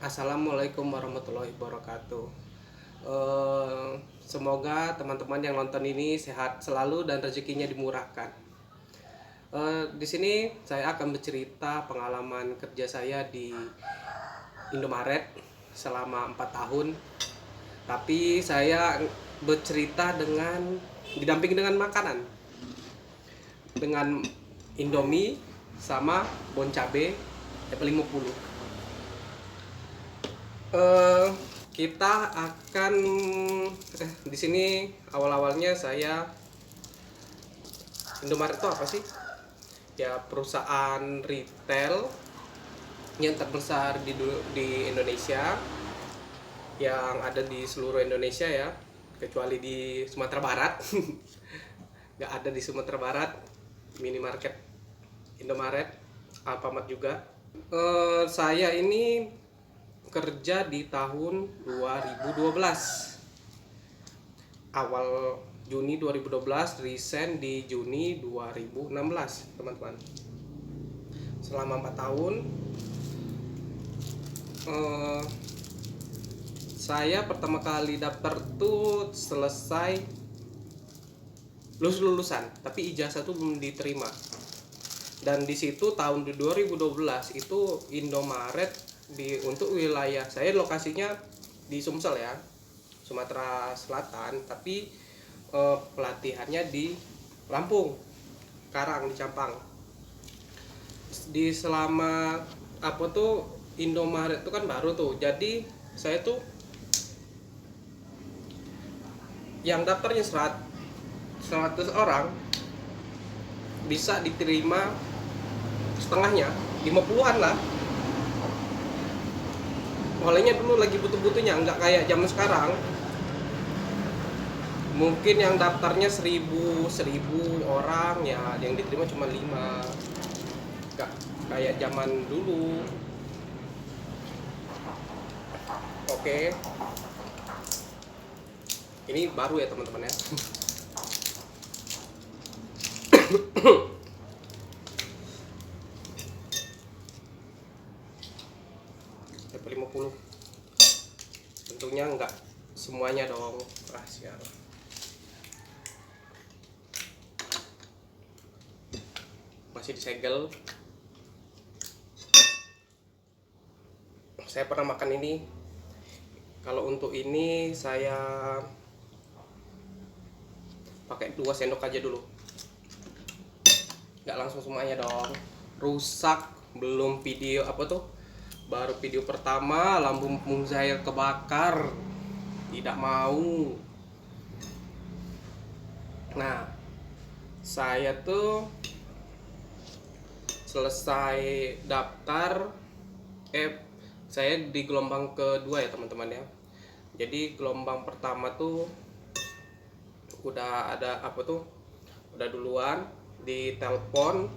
Assalamualaikum warahmatullahi wabarakatuh. Semoga teman-teman yang nonton ini sehat selalu dan rezekinya dimurahkan. Di sini saya akan bercerita pengalaman kerja saya di Indomaret selama 4 tahun. Tapi saya bercerita dengan didampingi dengan makanan, dengan Indomie sama bon cabe F50. eh kita akan di sini awal-awalnya saya Indomaret itu apa sih? Ya perusahaan retail yang terbesar di Indonesia, yang ada di seluruh Indonesia ya, kecuali di Sumatera Barat. Nggak ada di Sumatera Barat minimarket Indomaret, Alfamart juga. Saya ini kerja di tahun 2012, awal Juni 2012, resign di Juni 2016 teman-teman. Selama 4 tahun saya pertama kali daftar tuh selesai lulusan, tapi ijazah tuh belum diterima. Dan di situ tahun 2012 itu Indomaret untuk wilayah saya, lokasinya di Sumsel ya, Sumatera Selatan, tapi pelatihannya di Lampung, Karang, di Campang. Di selama apa tuh Indomaret itu kan baru tuh, jadi saya tuh yang daftarnya 100 orang bisa diterima setengahnya, 50-an lah. Awalnya dulu lagi butuh-butuhnya, nggak kayak zaman sekarang. Mungkin yang daftarnya 1000 orang ya, yang diterima cuma 5. Nggak kayak zaman dulu. Oke, ini baru ya teman-teman ya. F50 tentunya nggak semuanya dong, rahasia. Masih disegel. Saya pernah makan ini. Kalau untuk ini saya pakai 2 sendok aja dulu, nggak langsung semuanya dong, rusak. Belum video apa tuh, baru video pertama lambung saya kebakar, tidak mau. Nah, saya tuh selesai daftar, saya di gelombang kedua ya teman-teman ya. Jadi gelombang pertama tuh udah ada apa tuh, udah duluan di telepon,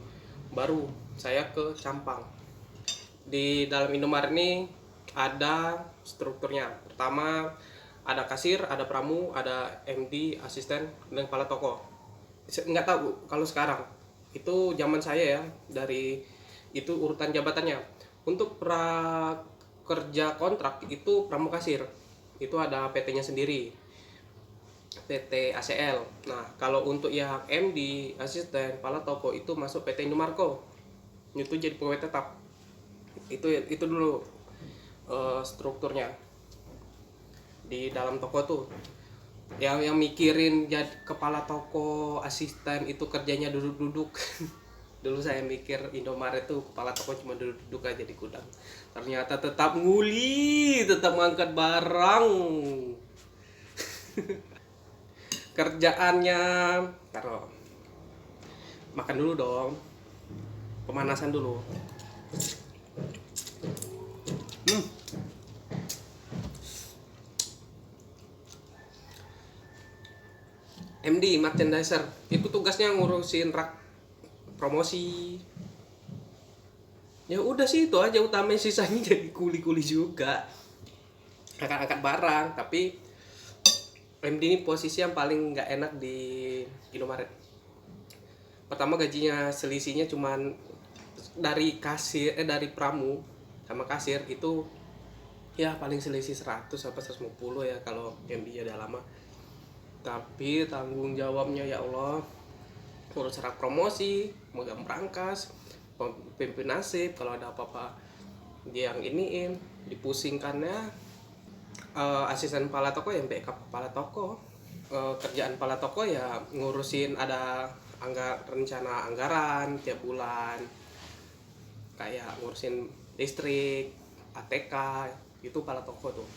baru saya ke Campang. Di dalam Indomaret ini ada strukturnya. Pertama ada kasir, ada pramu, ada MD, asisten, dan kepala toko. Nggak tahu kalau sekarang, itu zaman saya ya, dari itu urutan jabatannya. Untuk kerja kontrak itu pramukasir, itu ada PT-nya sendiri, PT ACL. Nah, kalau untuk yang MD, asisten, kepala toko itu masuk PT Indomarko. Itu jadi pegawai tetap. Itu dulu strukturnya di dalam toko tuh. Yang mikirin jadi kepala toko, asisten itu kerjanya duduk-duduk. Dulu saya mikir Indomaret tuh kepala toko cuma duduk-duduk aja di gudang. Ternyata tetap nguli, tetap ngangkat barang. Kerjaannya taruh, makan dulu dong, pemanasan dulu. MD merchandiser itu tugasnya ngurusin rak promosi. Ya udah sih, itu aja utamanya, sisanya jadi kuli-kuli juga, angkat-angkat barang. Tapi MD ini posisi yang paling nggak enak di Indomaret. Pertama gajinya selisihnya cuman dari kasir, dari pramu sama kasir itu ya paling selisih 100 sampai 150 ya kalau MD udah lama. Tapi tanggung jawabnya ya Allah, urus rak promosi, megang perangkas, pimpin nasib, kalau ada apa-apa dia yang iniin, dipusingkannya. Asisten kepala toko yang backup kepala toko. Kerjaan kepala toko ya ngurusin ada rencana anggaran tiap bulan, kayak ngurusin listrik, ATK, itu kepala toko tuh.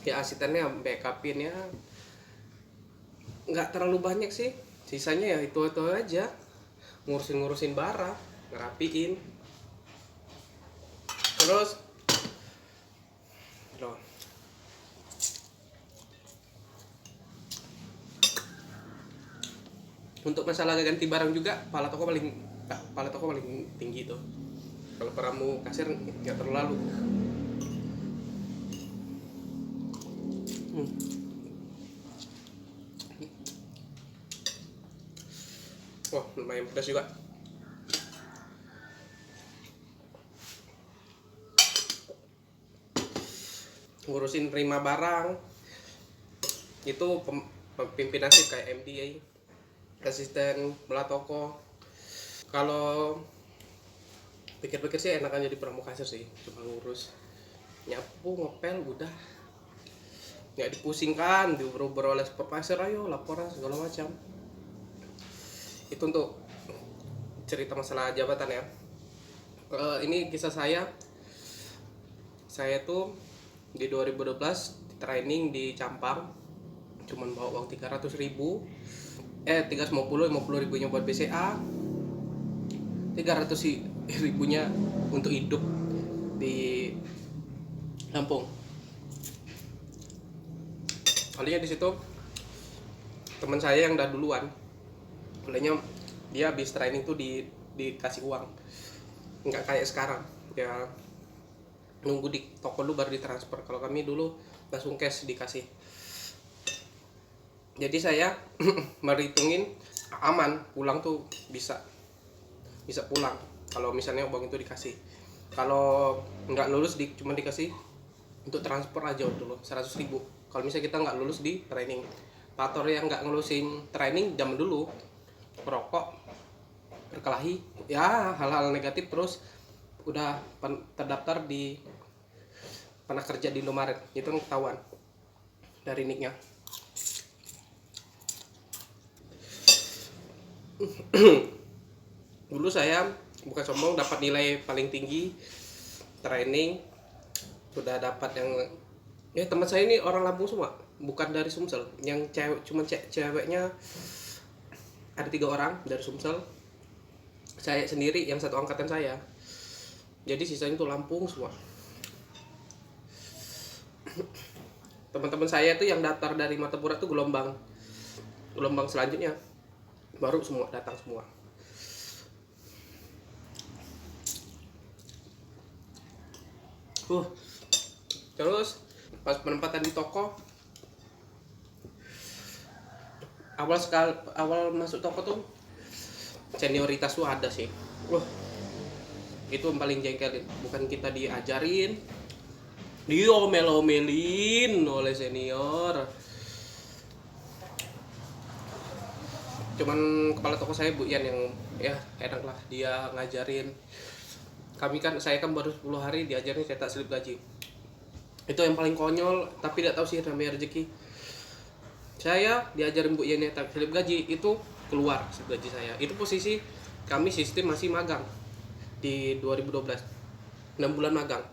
Ya asistennya backupin ya nggak terlalu banyak sih, sisanya ya itu aja, ngurusin barang, ngerapiin. Terus loh, untuk masalah ganti barang juga kepala toko paling tinggi tuh. Kalau peramu kasir nggak terlalu. Wah, lumayan pedas juga. Ngurusin terima barang itu pimpinan sih kayak MDA, asisten kepala toko. Kalau pikir-pikir sih enakan jadi pramuka kasir sih, cuma ngurus nyapu, ngepel, udah nggak dipusingkan, diuber-uber oleh supervisor, ayo laporan segala macam. Itu untuk cerita masalah jabatan ya. Ini kisah saya tuh di 2012 training di Campang, cuman bawa uang 300.000, 50 ribunya buat BCA, 300 ribunya untuk hidup di Lampung. Kalinya di situ teman saya yang udah duluan, kalinya dia habis training tuh dikasih uang, nggak kayak sekarang ya nunggu di toko lu baru ditransfer. Kalau kami dulu langsung cash dikasih. Jadi saya merhitungin aman, pulang tuh bisa pulang kalau misalnya uang itu dikasih. Kalau nggak lulus cuma dikasih untuk transfer aja dulu 100.000. Kalau misalnya kita nggak lulus di training, pator yang nggak ngelusin training zaman dulu, perokok, berkelahi, ya hal-hal negatif, terus udah terdaftar di pernah kerja di Indomaret, itu ketahuan dari nicknya. Dulu saya bukan sombong, dapat nilai paling tinggi training, udah dapat yang ya teman saya ini orang Lampung semua, bukan dari Sumsel. Yang cewek cuma ceweknya ada 3 orang dari Sumsel, saya sendiri yang satu angkatan saya, jadi sisanya tuh Lampung semua. Teman-teman saya tuh yang daftar dari Matapura tuh gelombang selanjutnya baru semua datang semua. Terus pas penempatan di toko, awal masuk toko tuh senioritas tuh ada sih. Itu yang paling jengkelin, bukan kita diajarin, diomel-omelin oleh senior. Cuman kepala toko saya Bu Yan yang ya enak lah, dia ngajarin kami kan, saya kan baru 10 hari diajarin cetak slip gaji. Itu yang paling konyol, tapi tidak tahu sih namanya rezeki. Saya diajarin Bu Yan cetak slip gaji, itu keluar slip gaji saya. Itu posisi kami sistem masih magang di 2012, 6 bulan magang.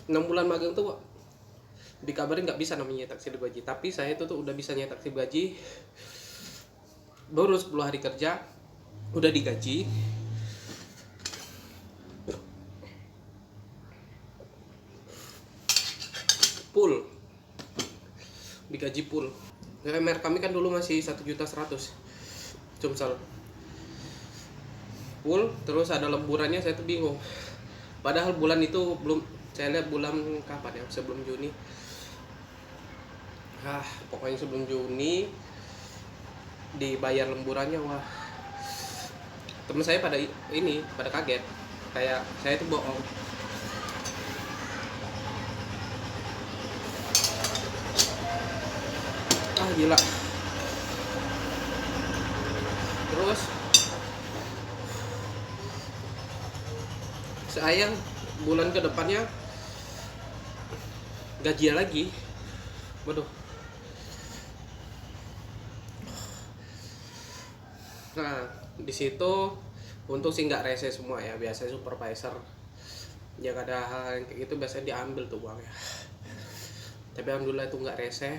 6 bulan magang tuh dikabarin nggak bisa namanya nyetak slip gaji, tapi saya itu tuh udah bisa nyetak slip gaji. Baru 10 hari kerja udah digaji. Full digaji full. UMR kami kan dulu masih 1.100.000 Sumsel full. Terus ada lemburannya, saya tuh bingung, padahal bulan itu belum, saya lihat bulan kapan ya, sebelum Juni, pokoknya sebelum Juni dibayar lemburannya. Wah, temen saya pada kaget, kayak saya tuh bohong. gila. Terus saya bulan ke depannya gajian lagi. Waduh. Nah, di situ untung sih nggak rese semua ya. Biasanya supervisor yang ada hal yang kayak gitu biasanya diambil tuh uangnya. Tapi alhamdulillah itu nggak rese.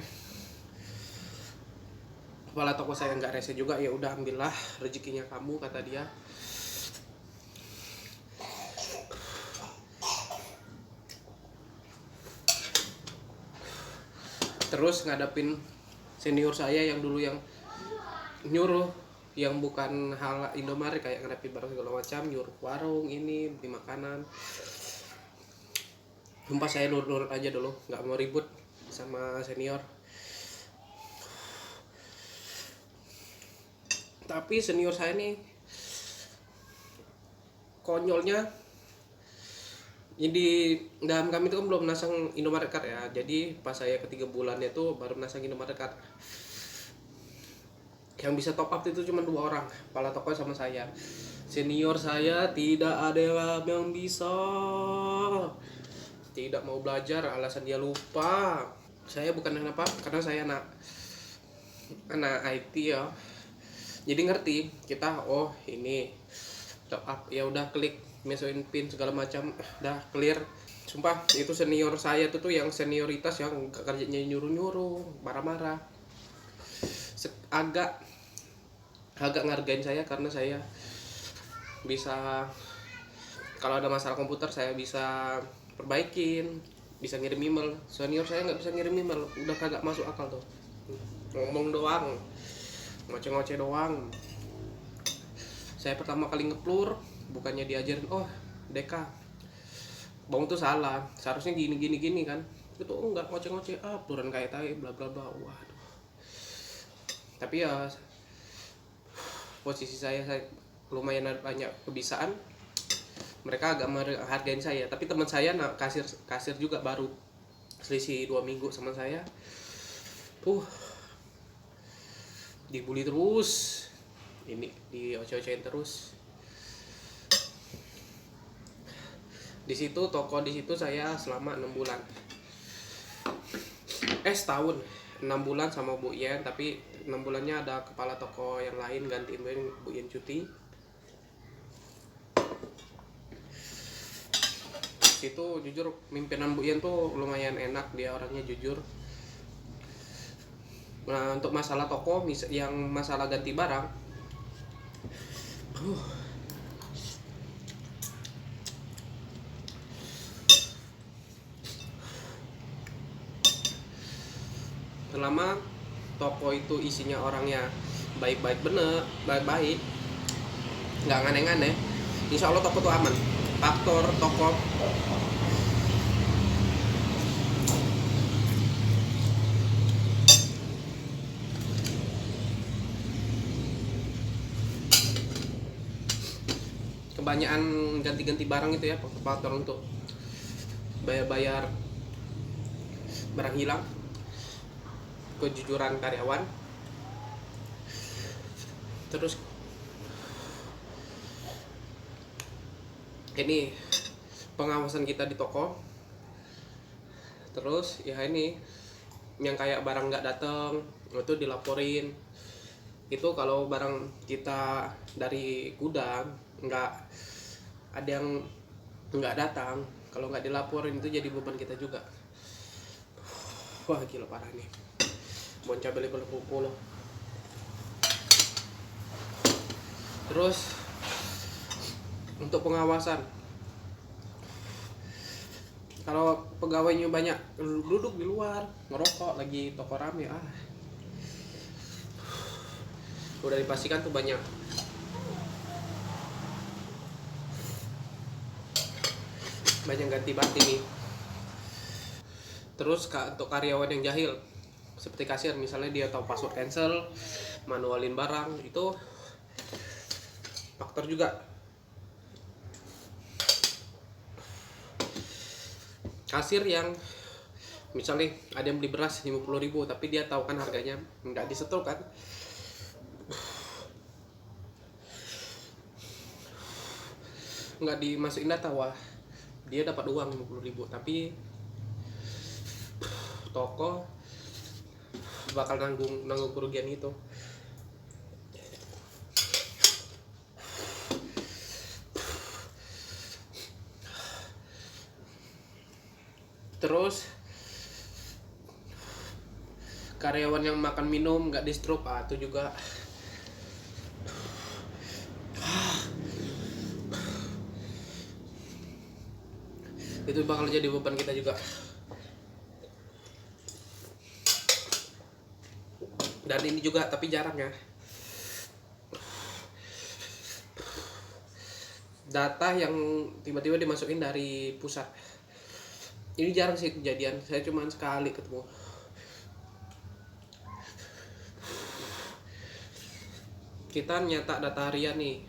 Kepala toko saya nggak rese juga, ya udah ambillah rezekinya kamu, kata dia. Terus ngadapin senior saya yang dulu yang nyuruh, yang bukan hal Indomaret kayak ngadapin barang segala macam, nyuruh warung ini beli makanan. Sumpah saya nurut-nurut aja dulu, nggak mau ribut sama senior. Tapi senior saya nih konyolnya, jadi dalam kami itu kan belum nasang Indomaret Card ya. Jadi pas saya ke 3 bulannya tuh baru nasang Indomaret Card. Yang bisa top up itu cuma 2 orang, kepala toko sama saya. Senior saya tidak ada yang bisa, tidak mau belajar, alasan dia lupa. Saya bukan kenapa, karena saya anak IT ya. Jadi ngerti kita, oh ini top up, ya udah klik masukin pin segala macam, udah clear. Sumpah itu senior saya tuh yang senioritas yang kerjanya nyuruh-nyuruh, marah-marah. Agak ngargain saya karena saya bisa, kalau ada masalah komputer saya bisa perbaikin, bisa ngirim email. Senior saya nggak bisa ngirim email, udah kagak masuk akal tuh. Ngomong doang, ngoceh-ngoceh doang. Saya pertama kali ngeplur, bukannya diajarin, oh Deka bang tuh salah, seharusnya gini kan. Itu enggak, ngoceh-ngoceh, pluran kayak tai bla bla bla. Waduh. Tapi ya posisi saya lumayan banyak kebisaan, mereka agak menghargain saya. Tapi teman saya kasir juga baru selisih 2 minggu sama saya, dibully terus, ini dioceh-ocehin terus. Di situ toko di situ saya selama 6 bulan, setahun 6 bulan sama Bu Yen. Tapi 6 bulannya ada kepala toko yang lain gantiin Bu Yen cuti. Itu jujur pimpinan Bu Yen tuh lumayan enak, dia orangnya jujur. Nah untuk masalah toko yang masalah ganti barang, selama toko itu isinya orangnya baik-baik, bener baik-baik, nggak aneh-aneh, insya Allah toko tuh aman. Faktor toko kebanyakan ganti-ganti barang itu ya, faktor untuk bayar barang hilang, kejujuran karyawan, terus ini pengawasan kita di toko. Terus ya ini yang kayak barang nggak datang itu dilaporin. Itu kalau barang kita dari gudang nggak ada yang nggak datang, kalau nggak dilaporin itu jadi beban kita juga. Wah gila parah nih, bon cabai level 10. Terus untuk pengawasan, kalau pegawainya banyak duduk di luar ngerokok lagi toko rame, udah dipastikan tuh banyak ganti bati nih. Terus untuk karyawan yang jahil seperti kasir, misalnya dia tahu password cancel, manualin barang, itu faktor juga. Kasir yang Misalnya ada yang beli beras 50.000 tapi dia tahu kan harganya nggak disetor kan, nggak dimasukin data, wah dia dapat uang 50.000 tapi toko bakal nanggung kerugian itu. Terus karyawan yang makan minum nggak di stroke, itu juga itu bakal jadi beban kita juga. Dan ini juga tapi jarang ya, data yang tiba-tiba dimasukin dari pusat. Ini jarang sih kejadian, saya cuma sekali ketemu. Kita nyetak data harian nih,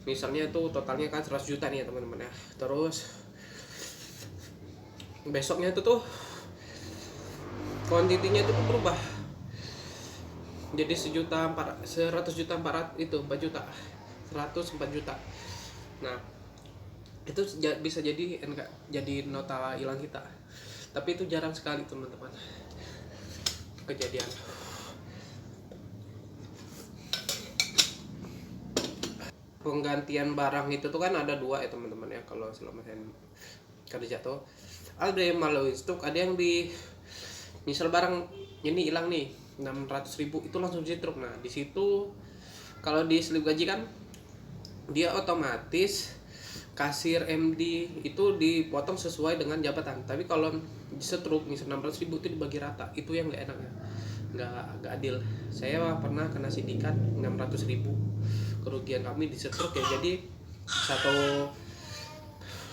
misalnya tuh totalnya kan 100 juta nih ya teman-teman ya. Terus besoknya itu tuh kuantitinya itu berubah jadi 100 juta 400 itu 4 juta 104 juta. Nah itu bisa jadi jadi nota hilang kita, tapi itu jarang sekali teman-teman kejadian. Penggantian barang itu tuh kan ada dua ya teman-teman ya, kalau selama saya kerja tuh ada yang melalui stok, ada yang di misal barang ini hilang nih 600.000 itu langsung disetruk. Nah di situ kalau di slip gaji kan dia otomatis kasir MD itu dipotong sesuai dengan jabatan, tapi kalau disetruk misal 600.000 itu dibagi rata, itu yang nggak enak ya, nggak adil. Saya pernah kena sindikat 600.000 kerugian kami disetruk ya, jadi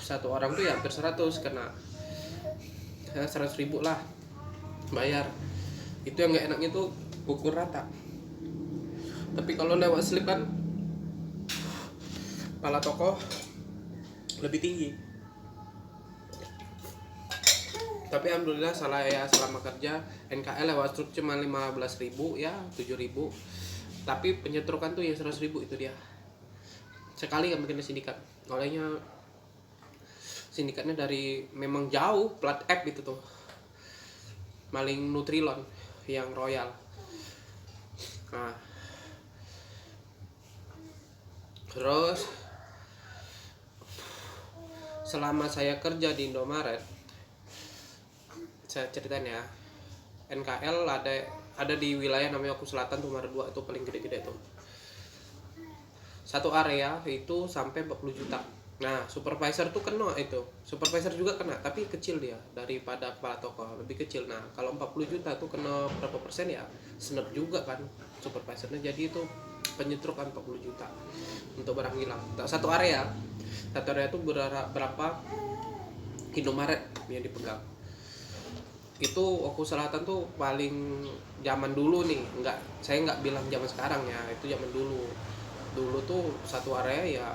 satu orang tuh ya hampir 100 kena 100.000 lah bayar. Itu yang nggak enaknya tuh pukul rata. Tapi kalau lewat slip kan kepala toko lebih tinggi. Tapi alhamdulillah selama kerja NKL lewat struk cuma 15.000 ya 7.000. Tapi penyetrukan tuh ya 100.000 itu dia. Sekali kan bikin sindikat. Olehnya sindikatnya dari memang jauh plat F gitu tuh. Maling Nutrilon yang Royal. Nah. Terus selama saya kerja di Indomaret, saya ceritain ya, NKL ada di wilayah namanya Oku Selatan tuh, Maret 2 itu paling gede-gede tuh. Satu area itu sampai 40 juta. Nah, supervisor tuh kena itu. Supervisor juga kena, tapi kecil dia daripada kepala toko, lebih kecil. Nah, kalau 40 juta tuh kena berapa persen ya? Senep juga kan supervisornya. Jadi itu penyetrukan 40 juta untuk barang hilang. Satu area tuh berapa Indomaret yang dipegang. Itu Oku Selatan tuh paling zaman dulu nih, saya nggak bilang zaman sekarang ya, itu zaman dulu tuh satu area ya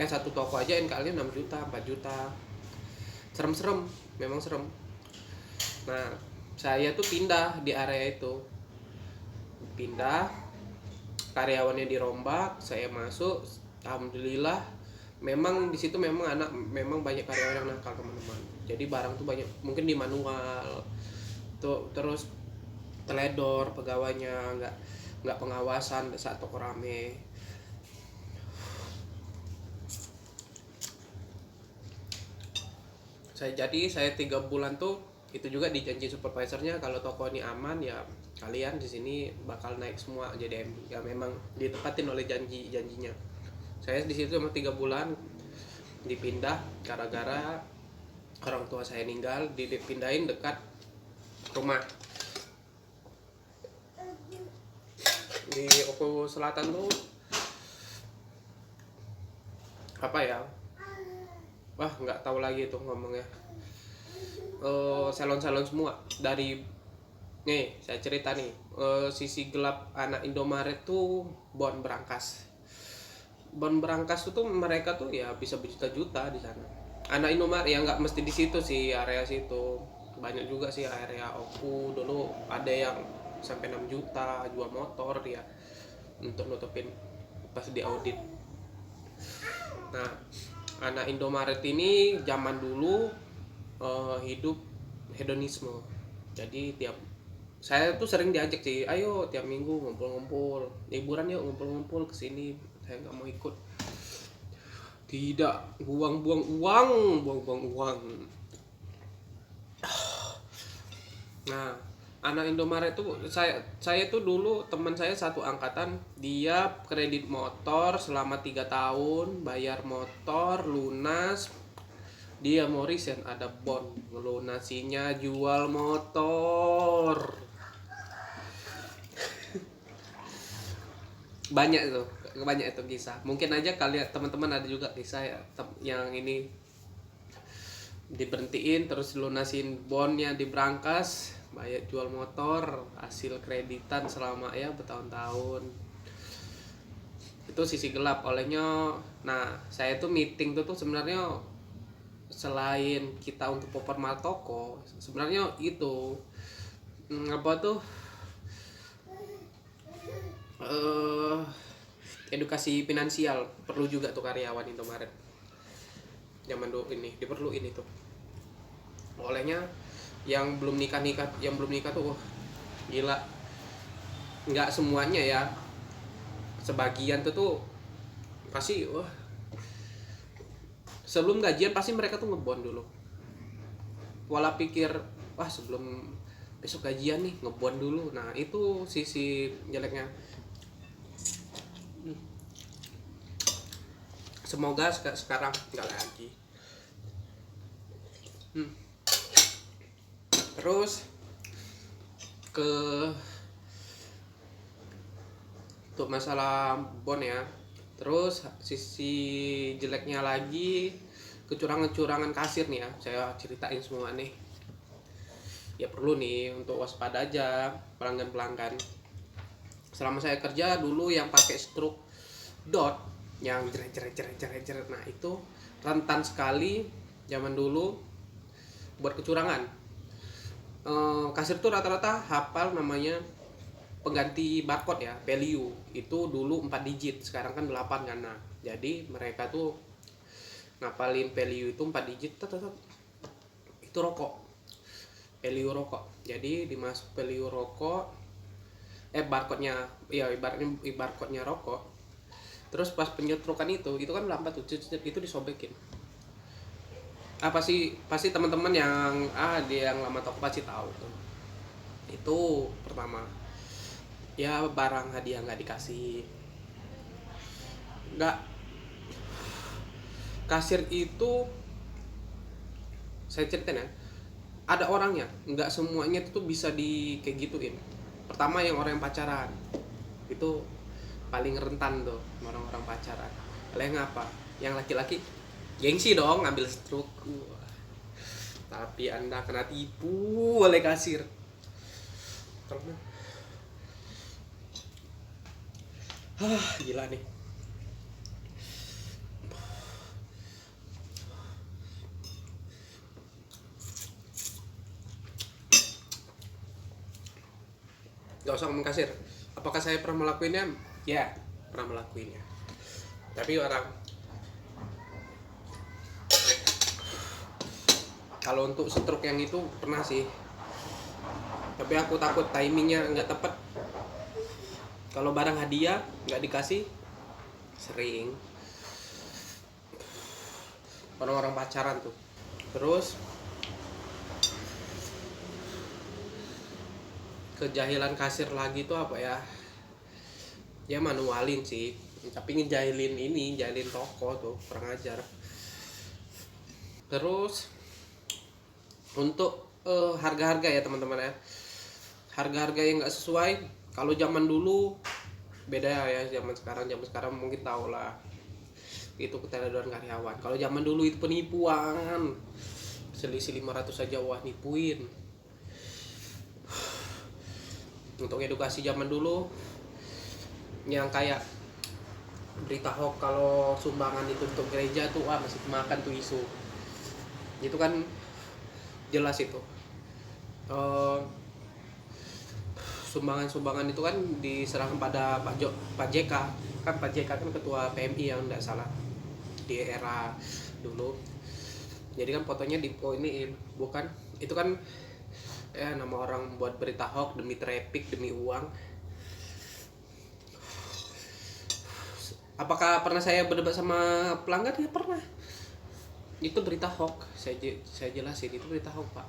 satu toko aja NKL-nya 6 juta 4 juta, serem memang serem. Nah saya tuh pindah di area itu, karyawannya dirombak, saya masuk, alhamdulillah. Memang di situ memang banyak karyawan yang nakal teman-teman, jadi barang tuh banyak mungkin di manual tuh, terus teledor pegawainya, nggak pengawasan saat toko rame. Saya 3 bulan tuh itu juga dijanji supervisornya, kalau toko ini aman ya kalian di sini bakal naik semua jadi MD. Ya memang ditepatin oleh janjinya. Saya di situ cuma 3 bulan, dipindah gara-gara orang tua saya meninggal, dipindahin dekat rumah. Di Oku Selatan tuh apa ya? Wah nggak tahu lagi tuh ngomongnya. Salon-salon semua dari nih saya cerita nih, sisi gelap anak Indomaret tuh Bon Brankas tuh mereka tuh ya bisa berjuta-juta di sana. Anak Indomaret ya nggak mesti di situ sih, area situ. banyak juga sih area OKU dulu, ada yang sampai 6 juta jual motor dia untuk nutupin pas di audit. Nah, anak Indomaret ini zaman dulu hidup hedonisme. Jadi saya tuh sering diajak sih, ayo tiap minggu ngumpul-ngumpul, liburan yuk ngumpul-ngumpul kesini. Saya nggak mau ikut. Tidak, buang-buang uang, buang-buang uang. Nah, anak Indomaret tuh saya tuh dulu teman saya satu angkatan, dia kredit motor selama 3 tahun, bayar motor lunas. Dia mau resign, ada bond lunasinya jual motor. Banyak itu kisah. Mungkin aja kalian teman-teman ada juga kisah ya yang ini diberhentiin terus lunasin bondnya, diberangkas, bayar jual motor, hasil kreditan selama ya bertahun-tahun. Itu sisi gelap olehnya. Nah, saya tuh meeting tuh sebenarnya selain kita untuk performa toko, sebenarnya itu apa tuh edukasi finansial perlu juga tuh karyawan Indomaret zaman dulu ini diperluin itu. Olehnya yang belum nikah tuh gila, nggak semuanya ya, sebagian tuh pasti sebelum gajian pasti mereka tuh ngebond dulu, pola pikir sebelum besok gajian nih ngebond dulu. Nah itu sisi jeleknya. Semoga sekarang nggak lagi. Terus untuk masalah bon ya. Terus sisi jeleknya lagi kecurangan kasir nih ya. Saya ceritain semua nih. Ya perlu nih untuk waspada aja pelanggan. Selama saya kerja dulu yang pakai struk dot yang jeret. Nah itu rentan sekali zaman dulu buat kecurangan. Kasir tuh rata-rata hafal namanya pengganti barcode ya, value itu dulu 4 digit, sekarang kan 8 kan. Nah jadi mereka tuh ngapalin value itu 4 digit itu rokok, value rokok. Jadi dimasuk value rokok, barcode-nya ya ibaratnya barcode-nya rokok. Terus pas penyetrukan itu kan lambat tuh, itu disobekin. Pasti teman-teman yang dia yang lama toko pasti tahu tuh. Itu pertama. Ya barang hadiah nggak dikasih. Nggak, kasir itu saya ceritain ya, ada orangnya, nggak semuanya itu tuh bisa kayak gituin. Pertama yang orang yang pacaran itu paling rentan tuh, orang-orang pacaran. Kalian ngapa? Yang laki-laki gengsi dong ngambil struk. Tapi Anda kena tipu oleh kasir. Gila nih. Gak usah ngomong kasir. Apakah saya pernah melakukannya? Ya, pernah melakukannya. Tapi kalau untuk stroke yang itu pernah sih. Tapi aku takut timingnya nggak tepat. Kalau barang hadiah nggak dikasih, sering orang-orang pacaran tuh. Terus kejahilan kasir lagi tuh apa ya? Ya manualin sih, tapi ngejahilin toko tuh kurang ajar. Terus untuk harga-harga ya teman-teman ya, harga-harga yang nggak sesuai. Kalau zaman dulu beda ya, zaman sekarang mungkin tahu lah itu keteledoran karyawan. Kalau zaman dulu itu penipuan, selisih 500 aja nipuin. Untuk edukasi zaman dulu yang kayak berita hoax kalau sumbangan itu untuk gereja tuh masih makan tuh isu itu kan jelas itu. eh, sumbangan-sumbangan itu kan diserahkan pada Pak JK. Kan Pak JK kan ketua PMI yang tidak salah di era dulu. Jadi kan fotonya ini bukan itu kan ya nama orang buat berita hoax demi traffic, demi uang. Apakah pernah saya berdebat sama pelanggan? Ya pernah. Itu berita hoax. Saya jelasin itu berita hoax, Pak.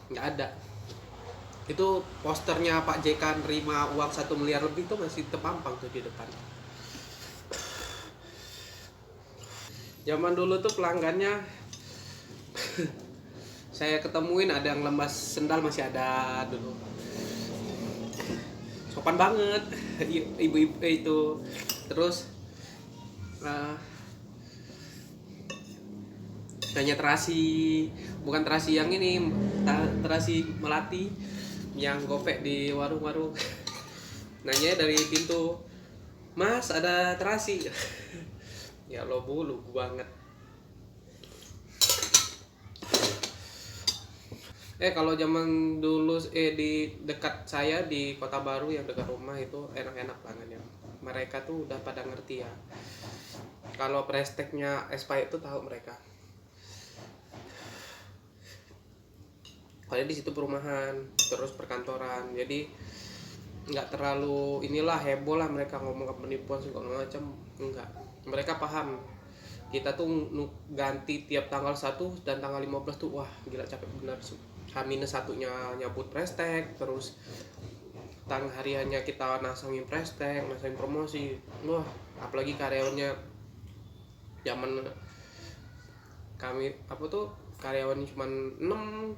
Nggak ada. Itu posternya Pak JK nerima uang 1 miliar lebih itu masih terpampang tuh di depan. Zaman dulu tuh pelanggannya saya ketemuin ada yang lemas sendal masih ada dulu. Sopan banget ibu-ibu itu. Terus nanya terasi, bukan terasi yang ini, terasi melati yang gopek di warung-warung. Nanya dari pintu, "Mas, ada terasi?" Ya lo bulu banget. Kalau zaman dulu di dekat saya di Kota Baru yang dekat rumah itu enak-enak banget ya. Mereka tuh udah pada ngerti ya. Kalau presteknya Espai itu tahu mereka. Kalau di situ perumahan, terus perkantoran. Jadi nggak terlalu inilah heboh lah mereka ngomong penipuan segala macam, enggak. Mereka paham. Kita tuh ganti tiap tanggal 1 dan tanggal 15 tuh wah gila capek benar. H-1-nya nyabut prestek, terus hariannya kita nasangin prestek, nasangin promosi. Wah, apalagi karyawannya zaman kami karyawannya cuma 6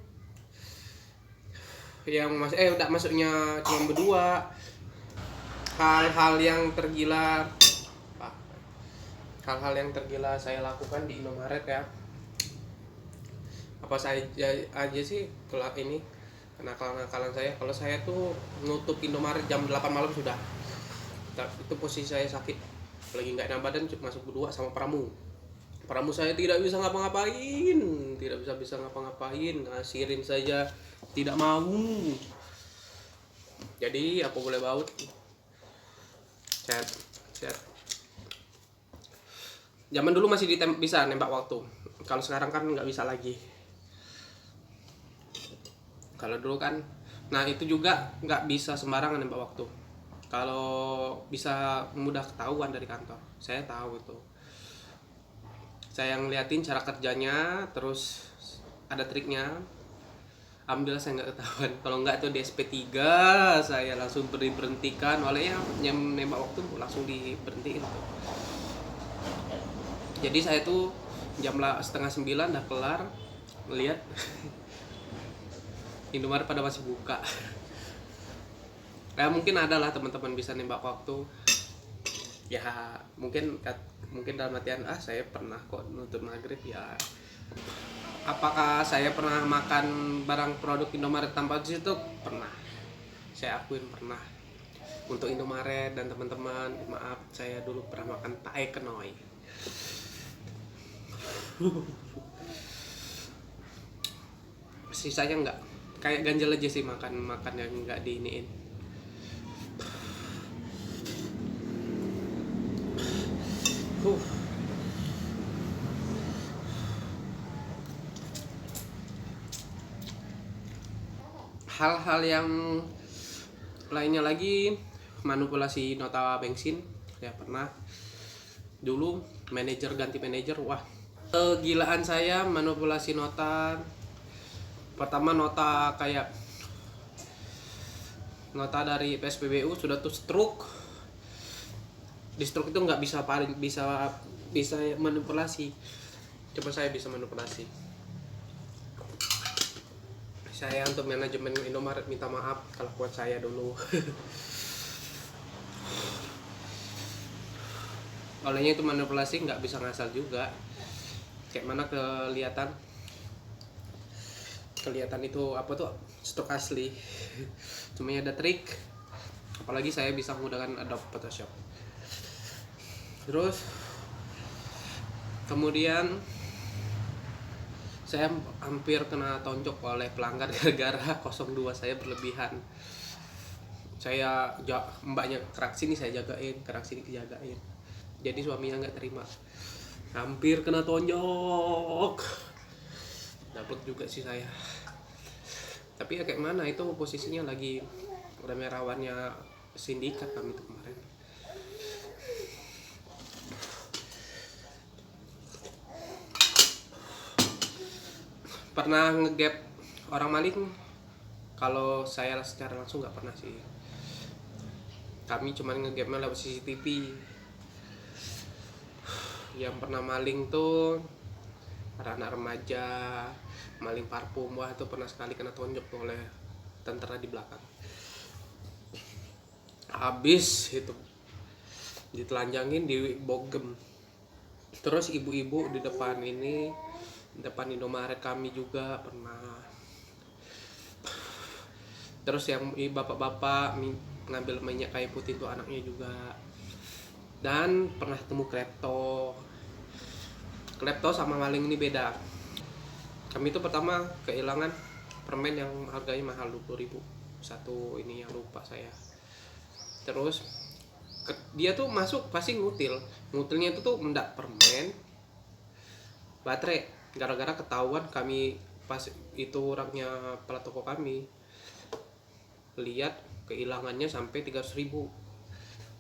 yang udah masuknya cuma berdua. Hal-hal yang tergila saya lakukan di Indomaret ya. Apa saya aja sih ini kenakalan saya. Kalau saya tuh nutup Indomaret jam 8 malam sudah. Itu posisi saya sakit, lagi nggak enak badan, masuk berdua sama pramu saya tidak bisa ngapa-ngapain, ngasirin saja tidak mau. Jadi aku boleh baut chat. Zaman dulu masih bisa nembak waktu, kalau sekarang kan nggak bisa lagi. Kalau dulu kan, nah itu juga nggak bisa sembarangan nembak waktu. Kalau bisa mudah ketahuan dari kantor, saya tahu itu. Saya ngeliatin cara kerjanya, terus ada triknya. Ambil saya nggak ketahuan. Kalau nggak itu di SP3 saya langsung diberhentikan oleh yang nembak waktu, langsung diberhentiin. Jadi saya tuh jam 8:30 udah kelar, lihat Indomaret pada masih buka. Mungkin ada lah teman-teman bisa nembak waktu. Ya mungkin dalam artian saya pernah kok nutup maghrib ya. Apakah saya pernah makan barang produk Indomaret tanpa di situ? Pernah. Saya akuin pernah. Untuk Indomaret dan teman-teman, maaf saya dulu pernah makan tae kenoi. Sisanya enggak, kayak ganjel aja sih makan yang enggak diiniin. Hal-hal yang lainnya lagi, manipulasi nota bensin ya pernah. Dulu ganti manajer, wah kegilaan saya manipulasi nota. Pertama nota kayak nota dari PSPBU sudah tuh stroke. Di stroke itu nggak bisa manipulasi. Coba saya bisa manipulasi. Saya untuk manajemen Indomaret minta maaf kalau buat saya dulu. Olehnya itu manipulasi nggak bisa ngasal juga. Kayak mana kelihatan itu apa tuh stok asli. Cuma ada trik. Apalagi saya bisa menggunakan Adobe Photoshop. Terus kemudian Saya hampir kena tonjok oleh pelanggan gara-gara 02 saya berlebihan. Mbaknya kerak sini saya jagain, kerak sini dijagain. Jadi suaminya nggak terima. Hampir kena tonjok. Dapat juga sih saya. Tapi ya kayak mana, itu posisinya lagi rame-rawannya sindikat kami tuh kemarin. Pernah ngegap orang maling? Kalau saya secara langsung nggak pernah sih. Kami cuma ngegapnya lewat CCTV. Yang pernah maling tuh anak remaja, maling parfum. Wah, itu pernah sekali kena tonjok tuh oleh tentara di belakang. Habis itu ditelanjangin, dibogem. Terus ibu-ibu di depan Indomaret kami juga pernah. Terus yang bapak-bapak ngambil minyak kayu putih itu anaknya juga. Dan pernah temu klepto sama maling ini beda. Kami itu pertama kehilangan permen yang harganya mahal 20.000 satu, ini yang lupa saya. Terus dia tuh masuk pasti ngutilnya itu tuh mendak permen, baterai. Gara-gara ketahuan kami, pas itu orangnya pala toko kami lihat kehilangannya sampai 300.000.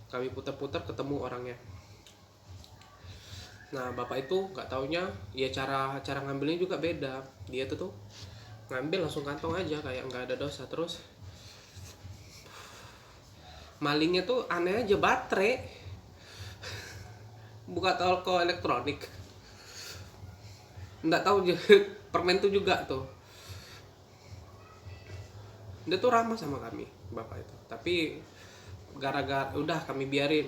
Kami putar-putar ketemu orangnya. Nah, bapak itu nggak taunya ya, cara ngambilnya juga beda. Dia tuh ngambil langsung kantong aja kayak nggak ada dosa. Terus malingnya tuh aneh aja, baterai, buka toko elektronik, nggak tahu permen tuh juga tuh. Dia tuh ramah sama kami bapak itu, tapi gara-gara udah kami biarin.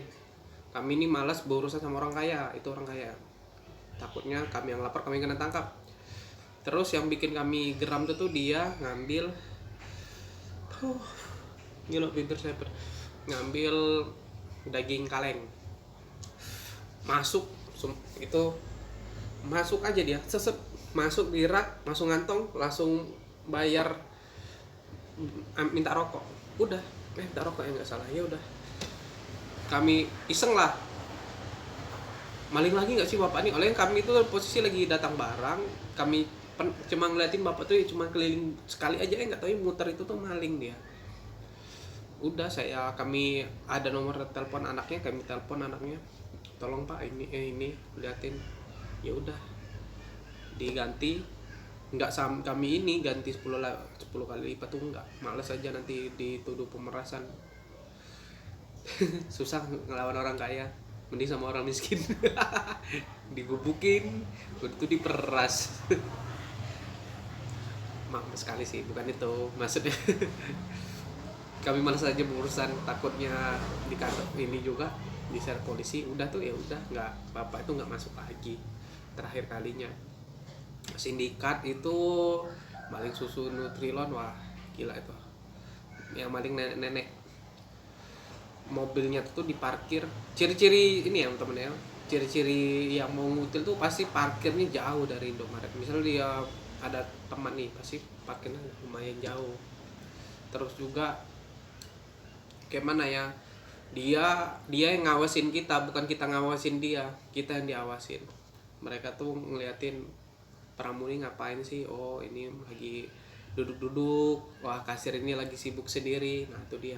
Kami ini malas berurusan sama orang kaya, itu orang kaya, takutnya kami yang lapor kami kena tangkap. Terus yang bikin kami geram tuh dia ngambil gila bibir saya ngambil daging kaleng, masuk itu, masuk aja dia sesep, masuk di rak, langsung ngantong, langsung bayar, minta rokok. Udah minta rokok ya, nggak salah. Ya udah, kami iseng lah, maling lagi nggak sih bapak nih. Oleh kami itu posisi lagi datang barang, kami cuma ngeliatin bapak tuh cuma keliling sekali aja, nggak tahu muter itu tuh maling dia. Udah kami ada nomor telepon anaknya, kami telepon anaknya, tolong pak ini liatin. Ya udah diganti, nggak kami ini ganti 10 kali lipat tuh nggak, males aja nanti dituduh pemerasan. Susah ngelawan orang kaya, mending sama orang miskin. Digubukin, itu diperas. Maaf sekali sih, bukan itu maksudnya. Kami malas aja berurusan, takutnya di kantor ini juga diserang polisi. Udah tuh ya udah, nggak, bapak itu nggak masuk lagi. Terakhir kalinya sindikat itu maling susu Nutrilon, wah gila itu. Yang maling nenek-nenek, mobilnya tuh diparkir. Ciri-ciri ini ya temen ya, ciri-ciri yang mau ngutil tuh pasti parkirnya jauh dari Indomaret. Misalnya dia ada teman nih, pasti parkirnya lumayan jauh. Terus juga kayak mana ya, dia yang ngawasin kita, bukan kita ngawasin dia, kita yang diawasin. Mereka tuh ngeliatin pramuni ngapain sih, oh ini lagi duduk-duduk, wah kasir ini lagi sibuk sendiri. Nah itu dia,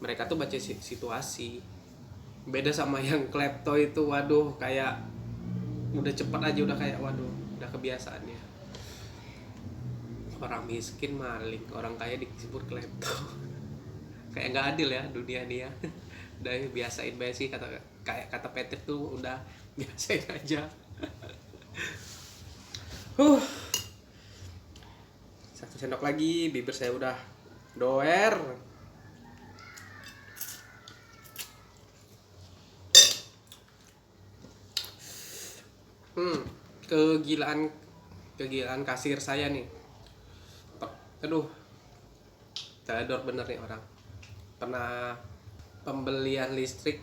mereka tuh baca situasi. Beda sama yang klepto itu, waduh kayak udah cepat aja, udah kayak waduh udah kebiasaannya. Orang miskin maling, orang kaya disebut klepto. Kayak nggak adil ya dunia ini ya. Udah biasain aja sih, kayak kata Patrick tuh udah biasain aja. Satu sendok lagi, bibir saya udah doer. Kegilaan kasir saya nih. Aduh, teledor bener nih orang. Pernah pembelian listrik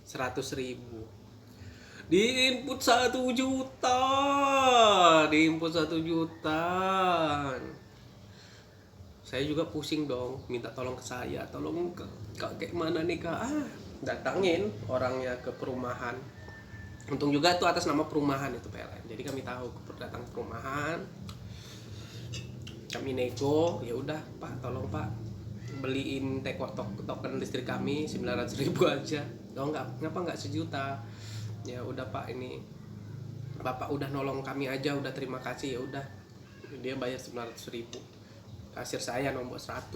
100.000, Diinput 1 juta, diinput 1 juta. Saya juga pusing dong, minta tolong ke saya, tolong kayak mana nih kak, datangin orangnya ke perumahan. Untung juga itu atas nama perumahan itu PLN, jadi kami tahu datang ke perumahan, kami nego, ya udah pak, tolong pak beliin token listrik kami 900.000 aja. Oh enggak, ngapa enggak 1 juta? Ya udah pak, ini bapak udah nolong kami aja, udah terima kasih. Ya udah, dia bayar 900.000. Kasir saya nomor 100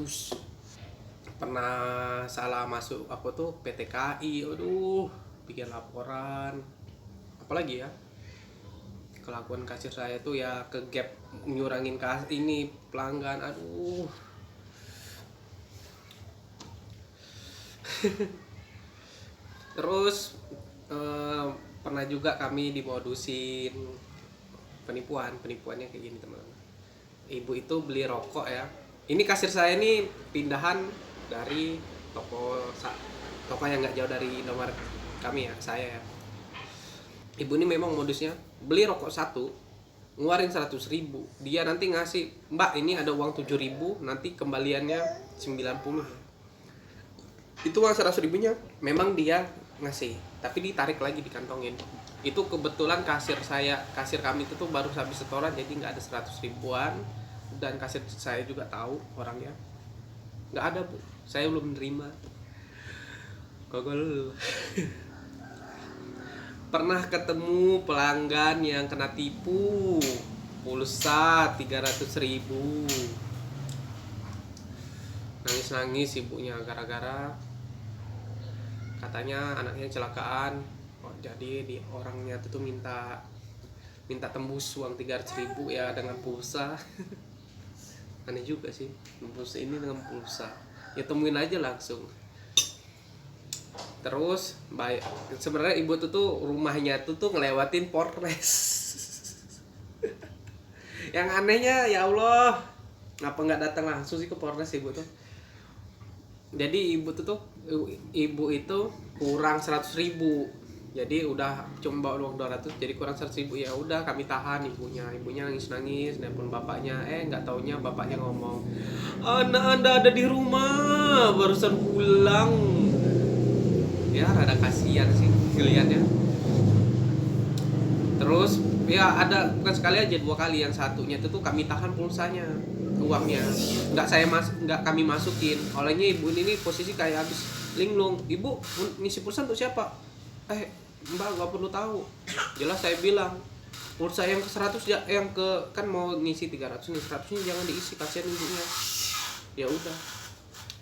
pernah salah masuk apa tuh PTKI, aduh bikin laporan. Apalagi ya kelakuan kasir saya tuh ya, ke gap nyurangin ini pelanggan, aduh. Terus pernah juga kami dimodusin, penipuannya kayak gini teman-teman. Ibu itu beli rokok ya. Ini kasir saya ini pindahan dari toko yang nggak jauh dari nomor kami ya, saya ya. Ibu ini memang modusnya beli rokok 1, ngeluarin 100.000. Dia nanti ngasih, mbak ini ada uang 7.000, nanti kembaliannya 90. Itu uang 100.000-nya memang dia ngasih, tapi ditarik lagi, dikantongin. Itu kebetulan kasir kami itu tuh baru habis setoran, jadi nggak ada 100.000-an. Dan kasir saya juga tahu orangnya, nggak ada bu, saya belum menerima. Gogol. Pernah ketemu pelanggan yang kena tipu pulsa 300.000, nangis ibunya gara-gara katanya anaknya kecelakaan. Jadi orangnya tuh minta tembus uang 300.000 ya dengan pulsa. Aneh juga sih, tembus ini dengan pulsa. Ya temuin aja langsung. Terus baik, sebenarnya ibu tuh rumahnya tuh ngelewatin Polres. Yang anehnya ya Allah, ngapa nggak datang langsung sih ke Polres ibu tuh? Jadi ibu itu kurang 100.000. Jadi udah cuma bawa uang 200, jadi kurang 100.000. Ya udah kami tahan ibunya nangis nelpon bapaknya. Nggak taunya bapaknya ngomong, anak anda ada di rumah, barusan pulang. Ya rada kasihan sih ngeliatnya. Terus ya ada bukan sekali aja, 2 kali. Yang satunya itu tuh kami tahan pulsanya, uangnya nggak kami masukin. Olehnya ibu ini posisi kayak habis linglung. Ibu ngisi pulsa untuk siapa? Mbak nggak perlu tahu, jelas saya bilang pulsa yang ke 100 ya, yang ke kan mau ngisi 300 nih, 100 jangan diisi, kasihan ibunya. Ya udah,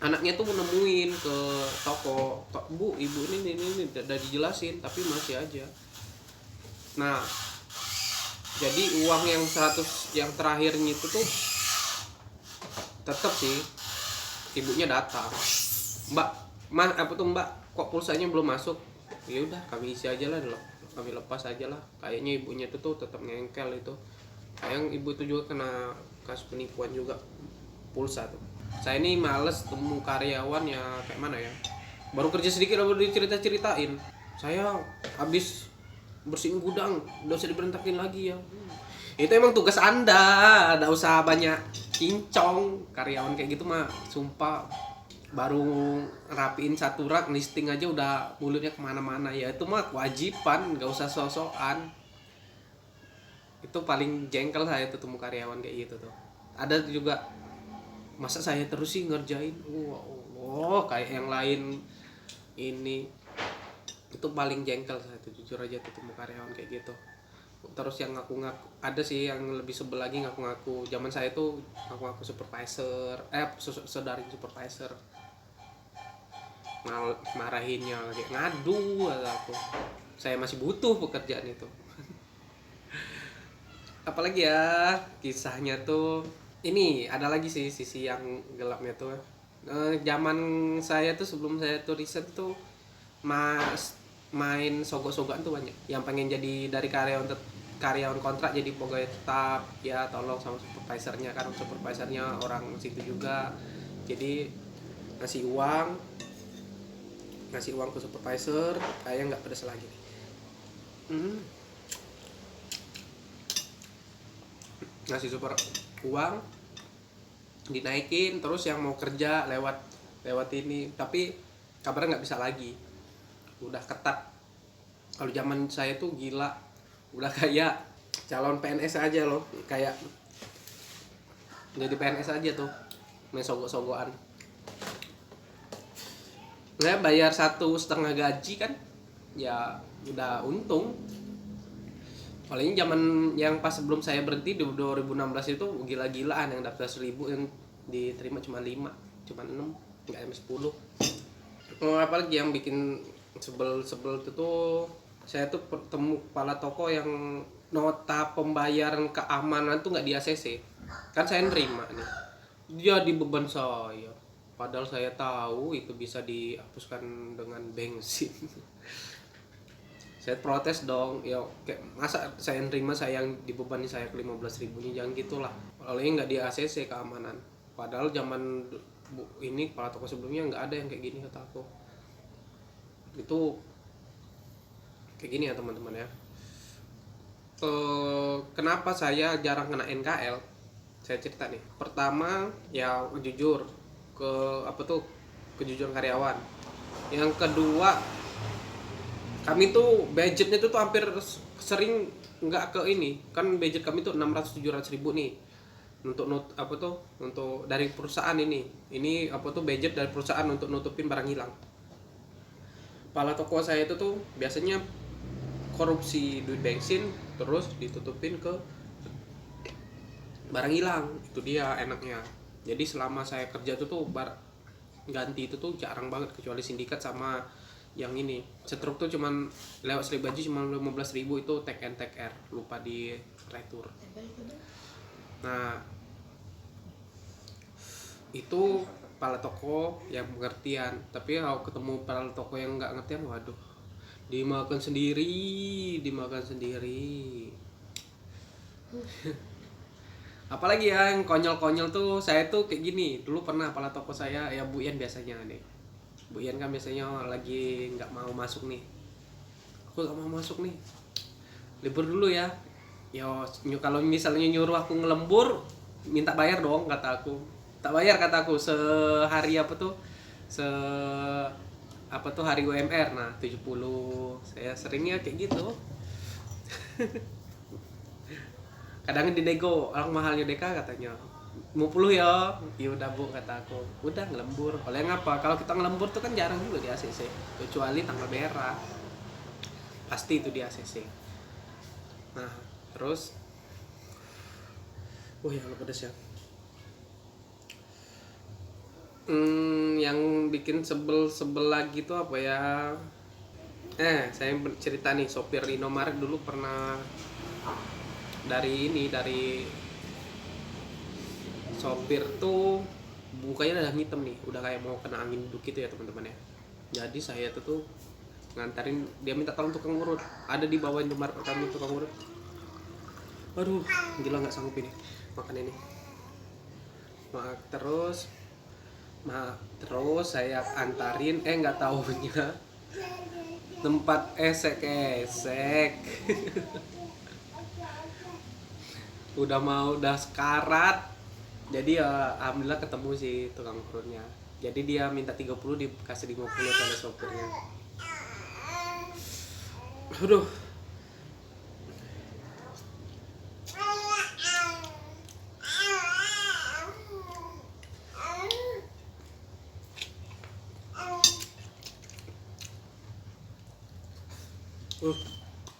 anaknya tuh menemuin ke toko, bu ibu ini udah dijelasin tapi masih aja. Nah jadi uang yang 100 yang terakhirnya itu tuh tetap sih ibunya datang, mbak kok pulsanya belum masuk? Ya udah kami isi aja lah, kami lepas aja lah. Kayaknya ibunya itu tuh tetap ngengkel itu. Sayang ibu itu juga kena kasus penipuan juga pulsa tuh. Saya ini males temu karyawan ya kayak mana ya, baru kerja sedikit udah dicerita-ceritain. Saya habis bersihin gudang, udah usah diberantakin lagi ya. Itu emang tugas anda, nggak usah banyak kincong. Karyawan kayak gitu mah sumpah, baru rapiin 1 rak listing aja udah mulutnya kemana-mana. Ya itu mah kewajiban, nggak usah sok-sokan. Itu paling jengkel saya tuh temu karyawan kayak gitu tuh. Ada juga, masa saya terus sih ngerjain, kayak yang lain ini. Itu paling jengkel saya tuh, jujur aja tuh temu karyawan kayak gitu. Terus yang ngaku-ngaku, ada sih yang lebih sebel lagi, ngaku-ngaku zaman saya tuh ngaku-ngaku supervisor, saudari supervisor. Marahinnya kayak ngadu aku, saya masih butuh pekerjaan itu. Apalagi ya kisahnya tuh, ini ada lagi sih sisi yang gelapnya tuh. Zaman saya tuh sebelum saya tuh riset tuh main sogok-sogokan tuh banyak yang pengen jadi dari karyawan kontrak jadi pegawai tetap. Ya tolong sama supervisornya, kan supervisornya orang situ juga, jadi ngasih uang ke supervisor, kayak nggak pedes lagi. Hmm. Ngasih super uang, dinaikin, terus yang mau kerja lewat ini, tapi kabarnya nggak bisa lagi, udah ketat. Kalau zaman saya tuh gila, udah kayak calon PNS aja loh, kayak jadi PNS aja tuh, main sogok-sogokan. Saya bayar 1,5 gaji kan, ya udah untung. Paling zaman yang pas sebelum saya berhenti di 2016 itu gila-gilaan, yang daftar 1.000 yang diterima cuma 5, cuma 6, nggak sampai 10. Apalagi yang bikin sebel itu tuh, saya tuh ketemu kepala toko yang nota pembayaran keamanan tuh nggak di ACC. Kan saya nerima nih, jadi beban saya. Padahal saya tahu itu bisa dihapuskan dengan bensin. Saya protes dong, ya kayak masa saya nerima, saya yang dibebani saya ke 15.000 nya, jangan gitulah. Kalau ini nggak di ACC keamanan, padahal zaman ini kepala toko sebelumnya nggak ada yang kayak gini, kata aku. Itu kayak gini ya teman-teman ya. Kenapa saya jarang kena NKL? Saya cerita nih. Pertama ya jujur, kejujuran karyawan. Yang kedua, kami tuh budgetnya tuh hampir sering nggak ke ini, kan budget kami tuh 600-700 ribu nih untuk untuk dari perusahaan ini budget dari perusahaan untuk nutupin barang hilang. Kepala toko saya itu tuh biasanya korupsi duit bensin terus ditutupin ke barang hilang, itu dia enaknya. Jadi selama saya kerja tuh ganti itu tuh jarang banget, kecuali sindikat sama yang ini setruk tuh cuman lewat slip baju cuma 15.000, itu take and take air, lupa di retur. Nah itu kepala toko yang pengertian, tapi kalau ketemu kepala toko yang nggak ngertian, waduh, dimakan sendiri. Apalagi ya yang konyol-konyol tuh, saya tuh kayak gini dulu pernah. Kepala toko saya ya Bu Ian biasanya nih, Bu Ian kan biasanya lagi nggak mau masuk nih, aku nggak mau masuk nih, libur dulu ya. Yo, kalau misalnya nyuruh aku ngelembur, minta bayar dong, kata aku. Tak bayar, kata aku, sehari hari UMR. Nah 70, saya seringnya kayak gitu. Kadang dinego, orang mahalnya DK katanya 50 ya. Ya udah Bu, kata aku. Udah ngelembur. Oleh ngapa? Kalau kita ngelembur tuh kan jarang juga di ACC, kecuali tanggal merah. Pasti itu di ACC. Nah, terus ya pedes ya. Yang bikin sebel lagi tuh apa ya? Saya cerita nih, sopir Indomaret dulu pernah dari sopir tuh bukanya udah hitam nih, udah kayak mau kena angin duduk gitu ya teman-teman ya. Jadi saya tuh ngantarin, dia minta tolong tukang urut, ada di bawah Indomaret kami tukang urut. Aduh gila, nggak sanggup ini makan ini. Terus saya antarin, nggak taunya tempat esek udah sekarat. Jadi ya alhamdulillah ketemu sih tukang urutnya. Jadi dia minta 30, dikasih 50 oleh sopirnya. Aduh.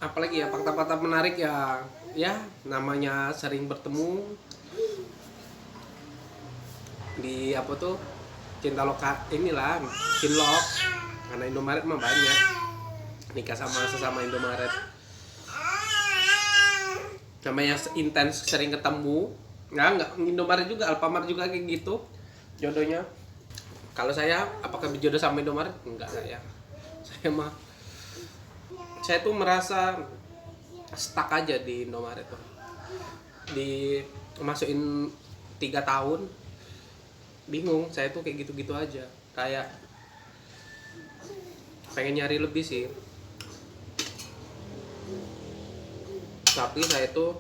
Apalagi ya fakta-fakta menarik ya namanya sering bertemu di cinta loka inilah, cinlok. Karena Indomaret mah banyak nikah sama sesama Indomaret, namanya intens sering ketemu. Nggak Indomaret juga, Alfamart juga kayak gitu jodohnya. Kalau saya apakah berjodoh sama Indomaret? Enggak, saya tuh merasa stuck aja di Indomaret tuh. Masukin 3 tahun, bingung saya tuh kayak gitu-gitu aja, kayak pengen nyari lebih sih. Tapi saya tuh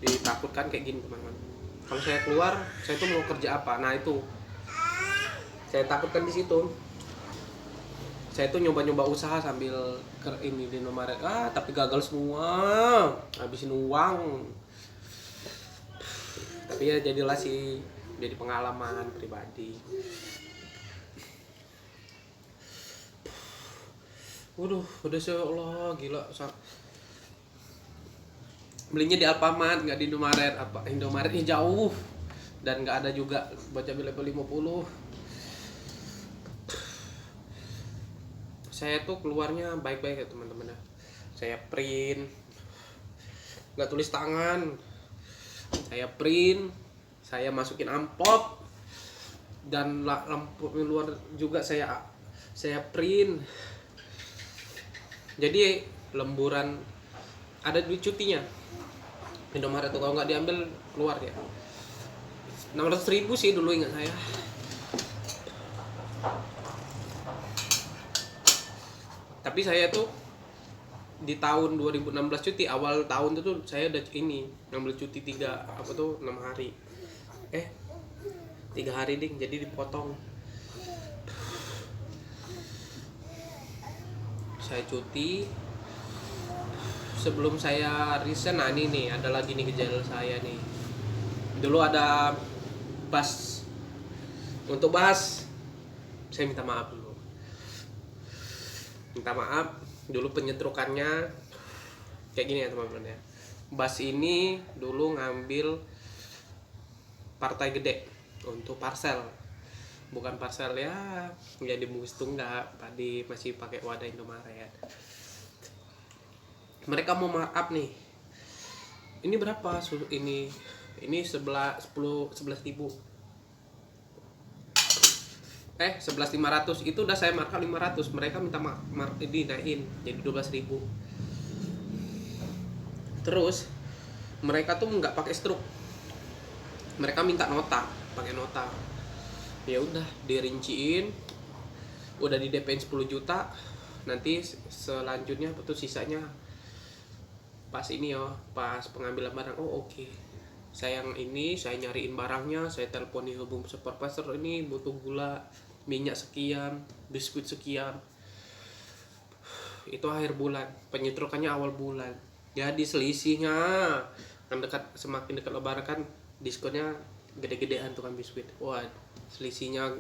ditakutkan kayak gini teman-teman, kalau saya keluar saya tuh mau kerja apa. Nah itu saya takutkan di situ. Saya tuh nyoba-nyoba usaha sambil ini di Indomaret, tapi gagal semua, habisin uang. Tapi ya jadilah sih, jadi pengalaman pribadi. Waduh, udah ya Allah, gila. Belinya di Alfamart, nggak di Indomaret. Apa Indomaretnya jauh dan nggak ada juga buat cabai level 50. Saya tuh keluarnya baik-baik ya teman-teman ya. Saya print, nggak tulis tangan. Saya print, saya masukin amplop, dan lampu luar juga saya print. Jadi lemburan ada duit cutinya. Indomaret tuh kalau nggak diambil keluar ya. 600.000 sih dulu ingat saya. Tapi saya tuh di tahun 2016 cuti, awal tahun itu tuh saya udah ini ngambil cuti 6 hari. 3 hari ding, jadi dipotong. Saya cuti sebelum saya resign. Nah ini nih ada lagi nih gejala saya nih. Dulu ada bas, untuk bas saya minta maaf dulu. Minta maaf dulu, penyetrukannya kayak gini ya teman-teman ya. Bas ini dulu ngambil partai gede untuk parcel, bukan parcel ya jadi bungkus tunggal, tadi masih pakai wadah Indomaret. Mereka mau markup nih, ini berapa ini 11.500 itu udah saya markup 500, mereka minta ini naikin jadi 12.000. Terus mereka tuh nggak pakai struk, mereka minta nota, pakai nota. Ya udah dirinciin, udah di DP-in 10 juta, nanti selanjutnya betul sisanya pas ini pas pengambilan barang. Oke. Saya nyariin barangnya, saya telepon hubung supervisor, ini butuh gula, minyak sekian, biskuit sekian. Itu akhir bulan, penyetrukannya awal bulan. Jadi selisihnya semakin dekat lebaran kan diskonnya gede-gedean tuh kan biskuit. Wah, selisihnya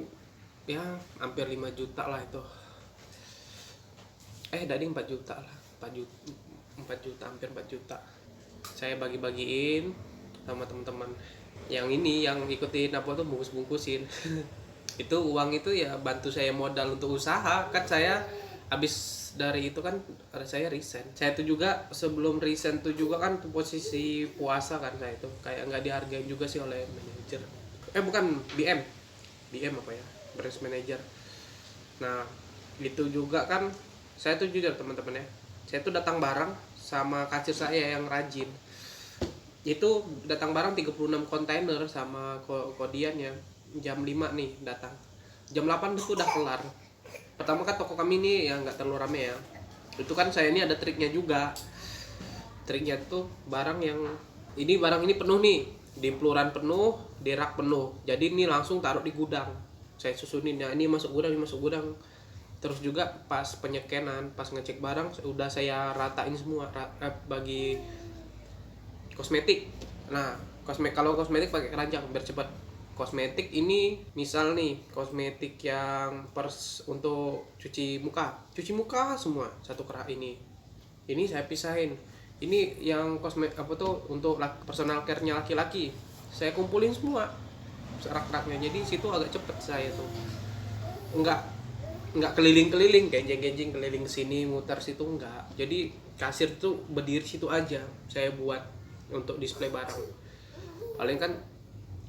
ya hampir 5 juta lah itu. Dari 4 juta lah, 4 juta, hampir 4 juta. Saya bagi-bagiin sama teman-teman yang ikutin apa tuh, bungkus-bungkusin. Itu uang itu ya bantu saya modal untuk usaha. Kan saya habis dari itu kan saya resign. Saya tuh juga sebelum resign tuh juga kan posisi puasa kan, saya itu kayak nggak dihargain juga sih oleh manajer. Bukan BM apa ya, branch manager. Nah itu juga kan saya tuh jujur teman-teman ya, saya tuh datang barang sama kasir saya yang rajin. Itu datang barang 36 kontainer sama kodiannya. Jam 5 nih datang, jam 8 itu udah kelar. Pertama kan toko kami ini ya nggak terlalu rame ya. Itu kan saya ini ada triknya juga. Triknya tuh barang ini penuh nih, di peluran penuh, di rak penuh. Jadi ini langsung taruh di gudang. Saya susunin ya, ini masuk gudang. Terus juga pas penyekenan, pas ngecek barang udah saya ratain semua bagi kosmetik. Nah, kalau kosmetik pakai keranjang biar cepat. Kosmetik ini misal nih, kosmetik yang untuk cuci muka semua satu kerak ini saya pisahin. Ini yang untuk personal care-nya laki-laki, saya kumpulin semua rak-raknya. Jadi situ agak cepet saya tuh, enggak keliling-keliling genjing keliling sini muter situ, enggak. Jadi kasir tuh berdiri situ aja, saya buat untuk display barang. Paling kan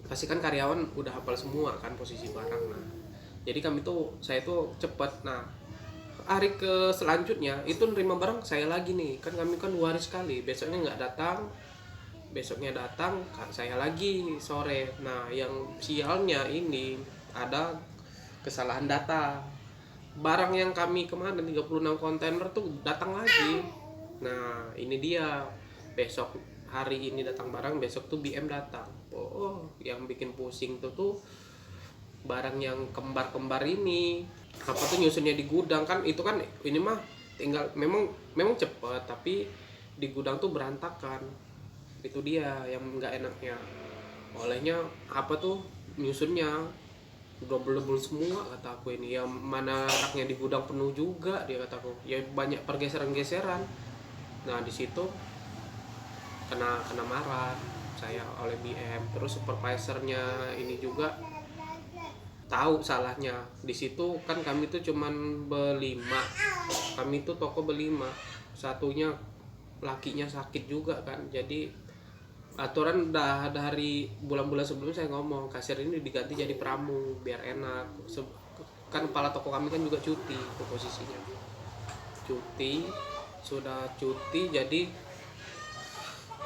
pasti kan karyawan udah hafal semua kan posisi barang. Nah jadi saya tuh cepet. Nah hari ke selanjutnya itu nerima barang saya lagi nih, kan kami kan 2 hari sekali. Besoknya nggak datang, besoknya datang saya lagi sore. Nah yang sialnya ini ada kesalahan data. Barang yang kami kemarin 36 kontainer tuh datang lagi. Nah ini dia, besok hari ini datang barang, besok tuh BM datang. Oh, yang bikin pusing tuh barang yang kembar-kembar ini, apa tuh nyusunnya di gudang kan, itu kan ini mah tinggal memang cepet, tapi di gudang tuh berantakan. Itu dia yang nggak enaknya. Olehnya apa tuh nyusunnya double semua kata aku, ini yang mana raknya di gudang penuh juga, dia kataku ya banyak pergeseran-geseran. Nah di situ kena marah saya oleh BM. Terus supervisornya ini juga tahu salahnya. Di situ kan kami tuh cuman berlima, kami tuh toko berlima, satunya lakinya sakit juga kan. Jadi aturan udah dari bulan-bulan sebelum saya ngomong kasir ini diganti jadi pramu biar enak. Kan kepala toko kami kan juga cuti, posisinya cuti, sudah cuti, jadi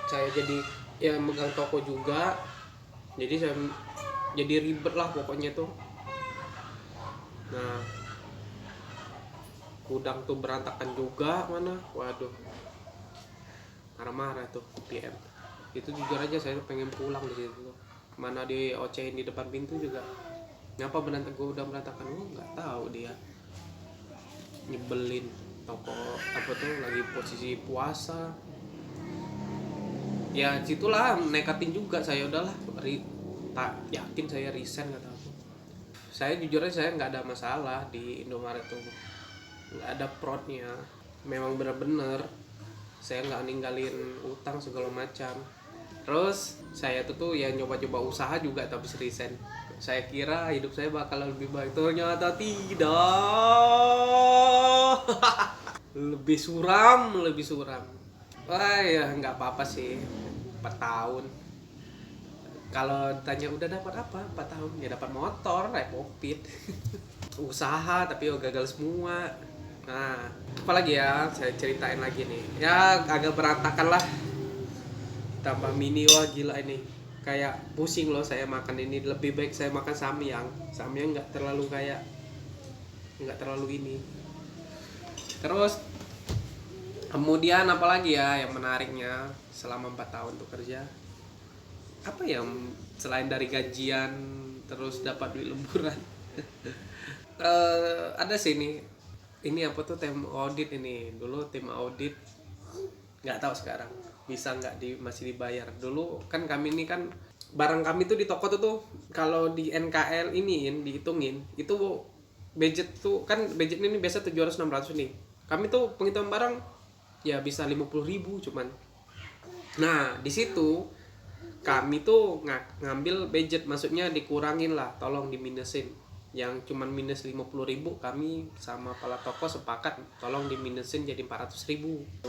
saya jadi ya megang toko juga, jadi saya jadi ribet lah pokoknya tuh. Nah gudang tuh berantakan juga mana, waduh marah-marah tuh PM. Itu jujur aja saya pengen pulang di situ, mana diocehin di depan pintu juga, ngapa udah berantakan. Nggak tahu dia nyebelin. Toko apa tuh lagi posisi puasa ya, situlah nekatin juga saya, udahlah tak yakin saya resign kata aku. Saya jujur aja saya nggak ada masalah di Indomaret tuh, nggak ada protnya, memang bener-bener saya nggak ninggalin utang segala macam. Terus saya tuh ya nyoba-coba usaha juga tapi resign. Saya kira hidup saya bakal lebih baik, ternyata tidak. lebih suram. Wah ya nggak apa-apa sih, 4 tahun. Kalau tanya udah dapat apa 4 tahun, ya dapat motor kayak Popit. Usaha tapi gagal semua. Nah apalagi ya saya ceritain lagi nih, ya agak berantakan lah, tambah mini. Wah gila ini, kayak pusing loh saya makan ini. Lebih baik saya makan samyang nggak terlalu ini. Terus kemudian apalagi ya yang menariknya selama 4 tahun tuh kerja, apa ya selain dari gajian terus dapat duit lemburan. Ada sih ini apa tuh tim audit ini. Dulu tim audit, nggak tahu sekarang bisa nggak masih dibayar. Dulu kan kami ini kan barang kami tuh di toko tuh kalau di NKL ini dihitungin itu budget tuh kan, budget ini biasa 700-600 nih. Kami tuh penghitungan barang ya bisa 50.000 cuman. Nah di situ kami tuh ngambil budget, maksudnya dikurangin lah, tolong diminusin. Yang cuman minus 50.000 kami sama kepala toko sepakat tolong diminusin jadi 400.000.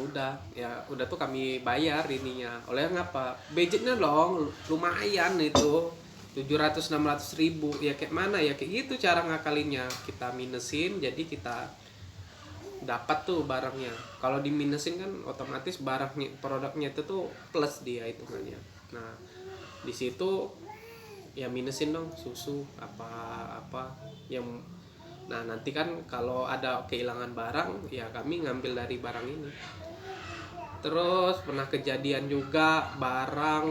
Udah tuh kami bayar ininya. Oleh ngapa? Budgetnya dong lumayan itu 700-600.000. Ya kayak mana ya, kayak gitu cara ngakalinnya. Kita minusin jadi kita dapat tuh barangnya. Kalau diminusin kan otomatis barangnya, produknya itu tuh plus dia hitungannya. Nah di situ ya minusin dong susu apa yang. Nah nanti kan kalau ada kehilangan barang ya kami ngambil dari barang ini. Terus pernah kejadian juga barang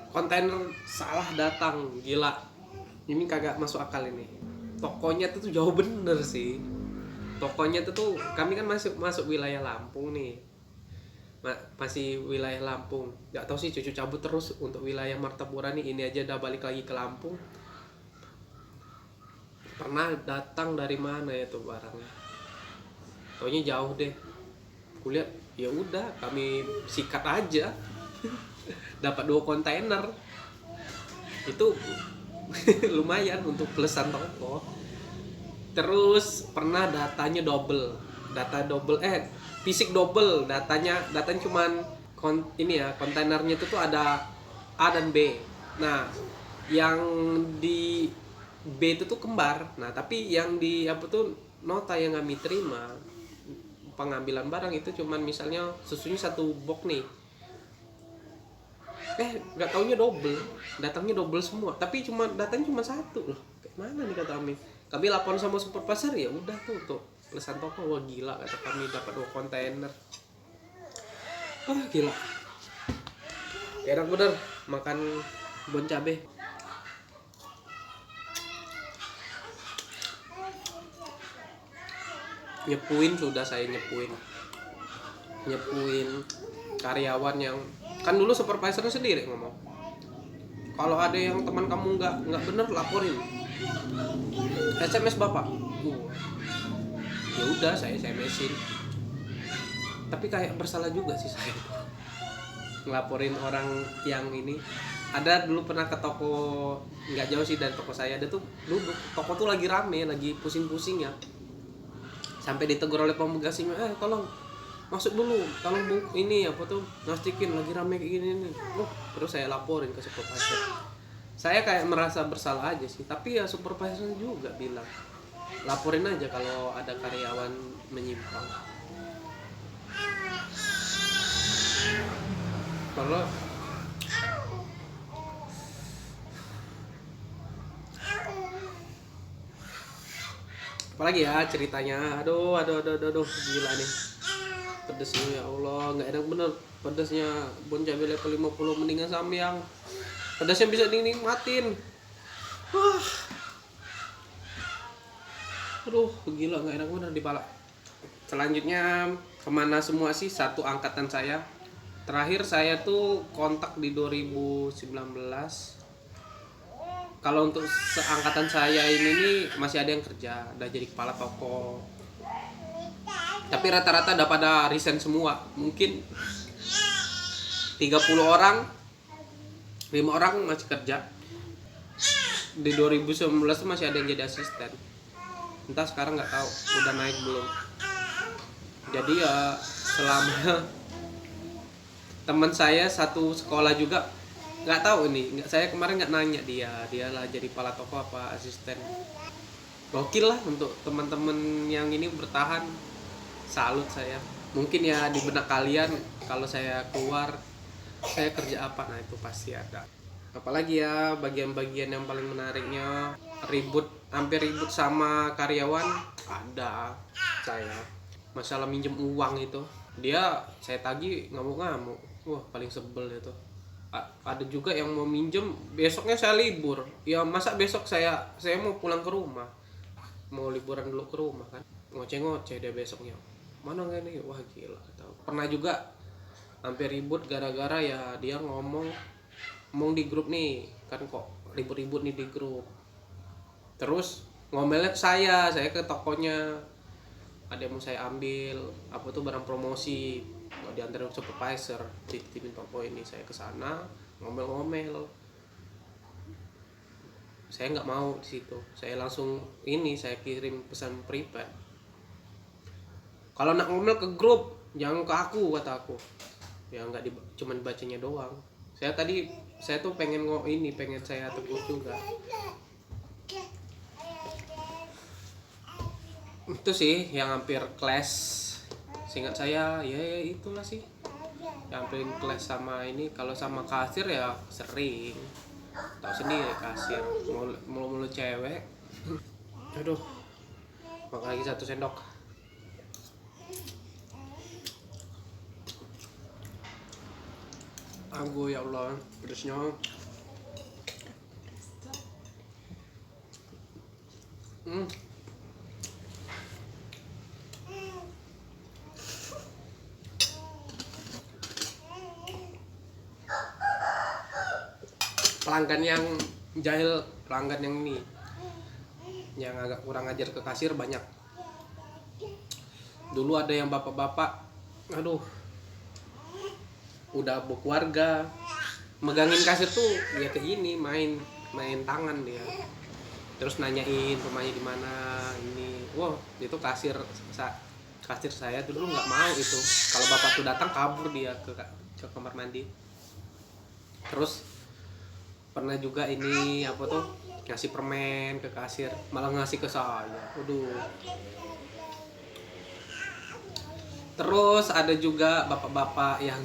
kontainer salah datang, gila ini kagak masuk akal ini. Tokonya tuh jauh bener sih, tokonya tuh kami kan masuk wilayah Lampung nih, masih wilayah Lampung. Nggak tahu sih cucu cabut terus untuk wilayah Martapura nih. Ini aja udah balik lagi ke Lampung. Pernah datang dari mana ya tuh barangnya, taunya jauh deh. Kulihat ya udah kami sikat aja. Dapat 2 kontainer itu lumayan untuk plusan toko. Terus pernah datanya double, fisik double, datanya cuman kontainernya itu tuh ada A dan B. Nah yang di B itu tuh kembar. Nah tapi yang di apa tuh nota yang kami terima pengambilan barang itu cuman misalnya susunya 1 box nih, nggak taunya double, datangnya double semua, tapi datangnya cuma 1 loh. Kayak mana nih kata kami lapor sama supervisor, ya udah tuh untuk plusan toko. Wah gila kata kami, dapat 2 kontainer. Gila. Enak bener makan bon cabe. Sudah saya nyepuin karyawan yang kan dulu supervisornya sendiri ngomong, kalau ada yang teman kamu nggak bener laporin, SMS bapak. Ya udah saya SMS-in, tapi kayak bersalah juga sih saya ngelaporin orang yang ini. Ada dulu pernah ke toko nggak jauh sih dari toko saya, ada tuh duduk toko tuh lagi rame, lagi pusing-pusing ya, sampai ditegur oleh pemegasnya, tolong masuk dulu, tolong bu ini apa tuh ngastikin lagi rame kayak gini nih. Terus saya laporin ke supervisor. Saya kayak merasa bersalah aja sih, tapi ya supervisor juga bilang laporin aja kalau ada karyawan menyimpang. Kalau apalagi ya ceritanya, aduh gila nih pedesnya, ya Allah nggak enak bener pedesnya. Bon cabai level 50 mendingan samyang, pedasnya bisa dinikmatin. Aduh gila nggak enak bener di pala. Selanjutnya kemana semua sih satu angkatan saya? Terakhir saya tuh kontak di 2019. Kalau untuk seangkatan saya ini nih masih ada yang kerja, udah jadi kepala toko. Tapi rata-rata udah pada resign semua. Mungkin 30 orang, 5 orang masih kerja. Di 2019 tuh masih ada yang jadi asisten. Entah sekarang nggak tahu udah naik belum. Jadi ya selama teman saya satu sekolah juga nggak tahu nih, saya kemarin nggak nanya dia lah jadi kepala toko apa asisten. Gokil lah untuk teman-teman yang ini bertahan, salut saya. Mungkin ya di benak kalian kalau saya keluar saya kerja apa, nah itu pasti ada. Apalagi ya bagian-bagian yang paling menariknya, hampir ribut sama karyawan ada saya. Masalah minjem uang itu, saya tagih ngamuk-ngamuk, wah paling sebel itu. Ada juga yang mau minjem, besoknya saya libur. Ya masa besok saya mau pulang ke rumah, mau liburan dulu ke rumah kan, ngoceh-ngoceh dia besoknya, mana nggak nih, wah gila. Pernah juga hampir ribut gara-gara ya dia ngomong di grup nih kan, kok ribut-ribut nih di grup, terus ngomelnya ke saya ke tokonya. Ada yang mau saya ambil apa tuh barang promosi, mau diantarin supervisor, dititipin toko ini, saya ke sana ngomel-ngomel. Saya nggak mau di situ, saya langsung saya kirim pesan private. Kalau nak ngomel ke grup jangan ke aku, kata aku. Ya nggak cuman bacanya doang. Saya tuh pengen saya tegur juga. Itu sih yang hampir clash, seingat saya ya itulah sih yang hampir clash sama ini. Kalau sama kasir ya sering, tahu sendiri kasir mulu cewek. Aduh, makan lagi 1 sendok. Aku ya Allah pedesnya. Pelanggan yang jahil, pelanggan yang ini yang agak kurang ajar ke kasir banyak. Dulu ada yang bapak-bapak, aduh udah berkeluarga, megangin kasir tuh ya kayak gini, main tangan dia, terus nanyain rumahnya di mana ini. Wow, itu kasir saya dulu nggak mau itu. Kalau bapak tuh datang kabur dia ke kamar mandi. Terus pernah juga ini apa tuh ngasih permen ke kasir, malah ngasih ke saya. Waduh. Terus ada juga bapak-bapak yang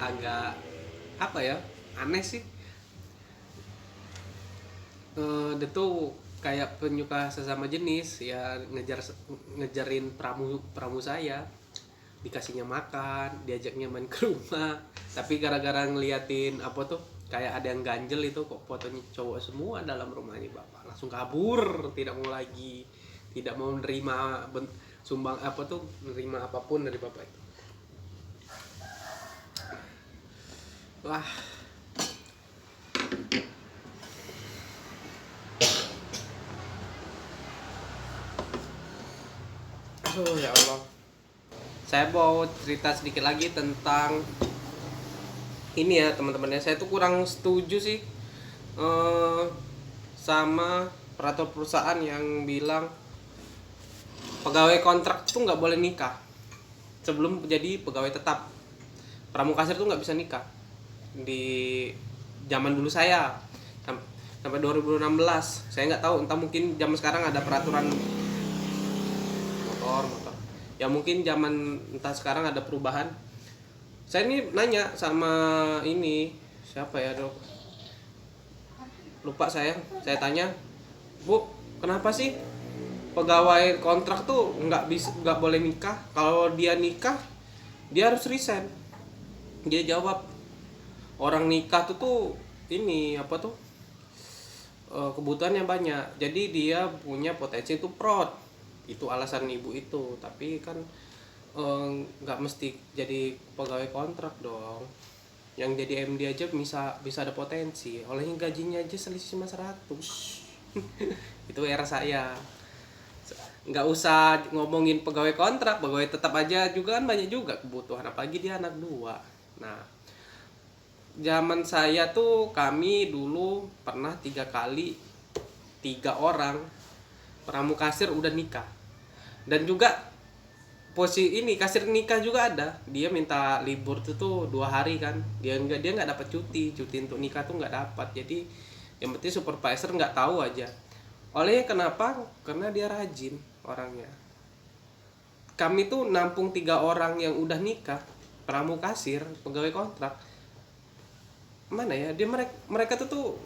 agak apa ya, aneh sih. Dia tuh kayak penyuka sesama jenis ya, ngejarin pramu saya. dikasihnya makan, diajaknya main ke rumah, tapi gara-gara ngeliatin apa tuh kayak ada yang ganjel itu, kok fotonya cowok semua dalam rumah ini, bapak langsung kabur, tidak mau lagi, tidak mau menerima sumbang apa tuh, menerima apapun dari bapak itu. Wah, aduh ya Allah. Saya mau cerita sedikit lagi tentang ini ya teman-teman ya. Saya tuh kurang setuju sih sama peraturan perusahaan yang bilang pegawai kontrak tuh nggak boleh nikah sebelum jadi pegawai tetap. Pramukasir tuh nggak bisa nikah di zaman dulu saya sampai 2016. Saya nggak tahu, entah mungkin zaman sekarang ada peraturan motor ya, mungkin zaman entah sekarang ada perubahan. Saya ini nanya sama ini siapa ya, dok, lupa saya tanya, Bu, kenapa sih pegawai kontrak tuh nggak boleh nikah? Kalau dia nikah dia harus resign. Dia jawab, orang nikah tuh ini apa tuh kebutuhannya banyak, jadi dia punya potensi itu prod. Itu alasan ibu itu. Tapi kan nggak mesti jadi pegawai kontrak dong. Yang jadi MD aja bisa ada potensi, olehnya gajinya aja selisih 500. Itu era saya. Nggak usah ngomongin pegawai kontrak, pegawai tetap aja juga kan banyak juga kebutuhan, apalagi dia anak 2. Nah, zaman saya tuh kami dulu pernah 3 kali 3 orang pramukasir udah nikah. Dan juga posisi ini kasir nikah juga ada, dia minta libur tuh 2 hari kan, dia nggak dapat cuti untuk nikah tuh nggak dapat. Jadi yang penting supervisor nggak tahu aja. Olehnya kenapa? Karena dia rajin orangnya. Kami tuh nampung 3 orang yang udah nikah pramukasir pegawai kontrak. Mana ya, dia mereka tuh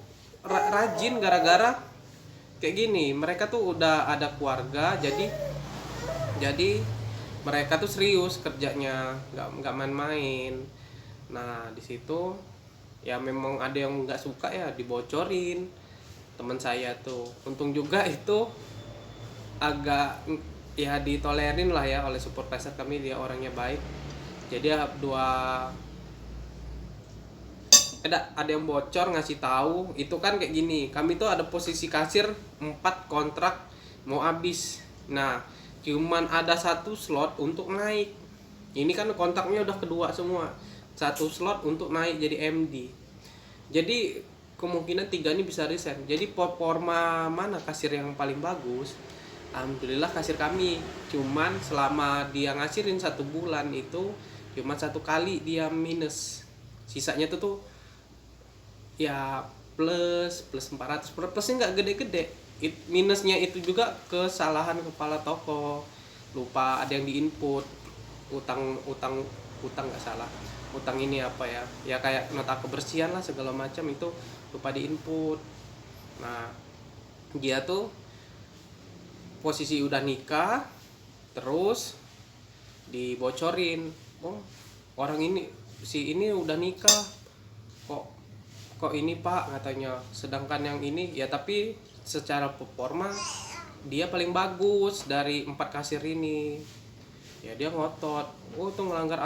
rajin gara-gara kayak gini. Mereka tuh udah ada keluarga, jadi mereka tuh serius kerjanya, nggak main-main. Nah di situ ya memang ada yang nggak suka ya, dibocorin teman saya tuh. Untung juga itu agak ya ditolerin lah ya oleh supervisor kami, dia orangnya baik. Jadi ada yang bocor ngasih tahu itu kan kayak gini, kami tuh ada posisi kasir 4 kontrak mau habis. Nah cuman ada 1 slot untuk naik. Ini kan kontraknya udah kedua semua, 1 slot untuk naik jadi MD. Jadi kemungkinan 3 ini bisa resign. Jadi performa mana kasir yang paling bagus? Alhamdulillah kasir kami. Cuman selama dia ngasirin 1 bulan itu cuma 1 kali dia minus. Sisanya tuh ya plus 400. Plusnya nggak gede-gede. Minusnya itu juga kesalahan kepala toko, lupa ada yang diinput, utang nggak salah, utang ini apa ya kayak nota kebersihan lah segala macam itu lupa diinput. Nah dia tuh posisi udah nikah terus dibocorin, oh orang ini si ini udah nikah kok ini Pak katanya, sedangkan yang ini ya tapi secara performa dia paling bagus dari 4 kasir ini. Ya dia ngotot, oh itu melanggar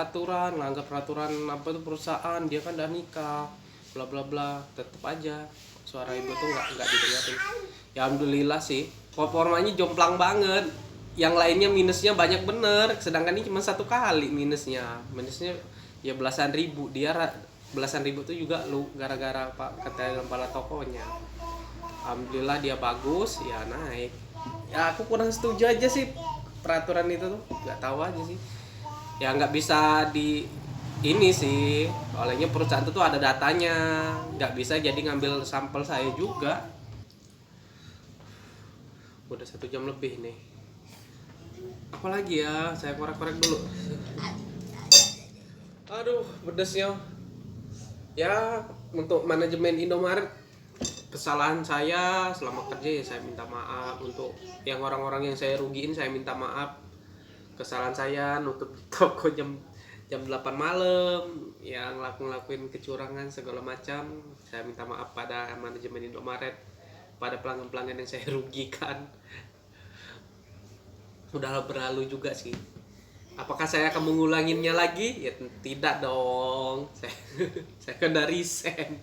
peraturan apa tuh perusahaan, dia kan udah nikah bla bla bla. Tetep aja suara ibu tuh nggak didengarin. Ya alhamdulillah sih performanya jomplang banget. Yang lainnya minusnya banyak bener, sedangkan ini cuma 1 kali minusnya ya belasan ribu. Dia belasan ribu tuh juga gara-gara Pak kata kepala tokonya. Alhamdulillah dia bagus ya naik. Ya aku kurang setuju aja sih peraturan itu tuh, nggak tahu aja sih ya, nggak bisa di ini sih, olehnya perusahaan itu tuh ada datanya, nggak bisa jadi ngambil sampel saya juga. Udah 1 jam lebih nih, apalagi ya, saya korek-korek dulu. Aduh pedesnya ya. Untuk manajemen Indomaret, kesalahan saya selama kerja ya saya minta maaf. Untuk yang orang-orang yang saya rugiin saya minta maaf. kesalahan saya nutup toko jam 8 malam, yang ngelakuin kecurangan segala macam. Saya minta maaf pada manajemen Indomaret, pada pelanggan-pelanggan yang saya rugikan. Udah berlalu juga sih. Apakah saya akan mengulanginya lagi? Ya tidak dong. Saya kan dari resign.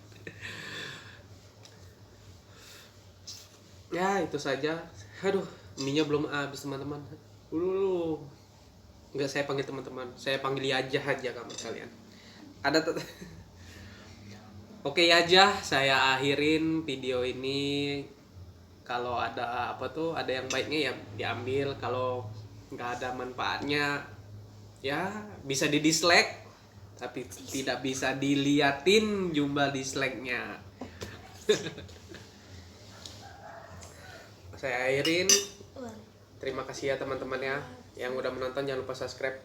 Ya itu saja. Aduh, mie-nya belum habis teman-teman. Enggak, saya panggil teman-teman. Saya panggil aja kamu kalian. Ada Oke aja, saya akhirin video ini. Kalau ada ada yang baiknya ya diambil, kalau nggak ada manfaatnya ya bisa di dislike, tapi tidak bisa diliatin jumlah dislike-nya. Saya akhirin. Terima kasih ya teman-teman ya yang udah menonton. Jangan lupa subscribe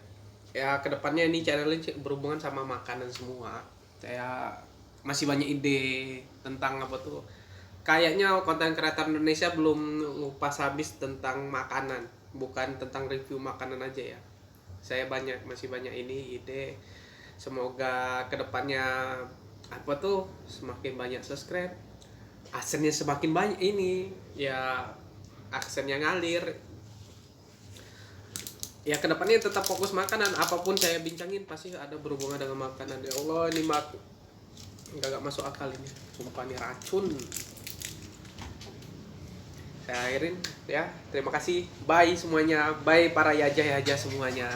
ya. Kedepannya ini channel ini berhubungan sama makanan semua. Saya masih banyak ide tentang kayaknya konten kreator Indonesia belum ngupas habis tentang makanan, bukan tentang review makanan aja ya. Saya masih banyak ini ide. Semoga kedepannya semakin banyak subscribe, aksennya semakin banyak ini ya, aksennya ngalir ya. Kedepannya tetap fokus makanan, apapun saya bincangin pasti ada berhubungan dengan makanan. Ya Allah, ini nggak masuk akal ini, sumpah ini racun. Saya akhirin ya. Terima kasih, bye semuanya, bye para yajah semuanya.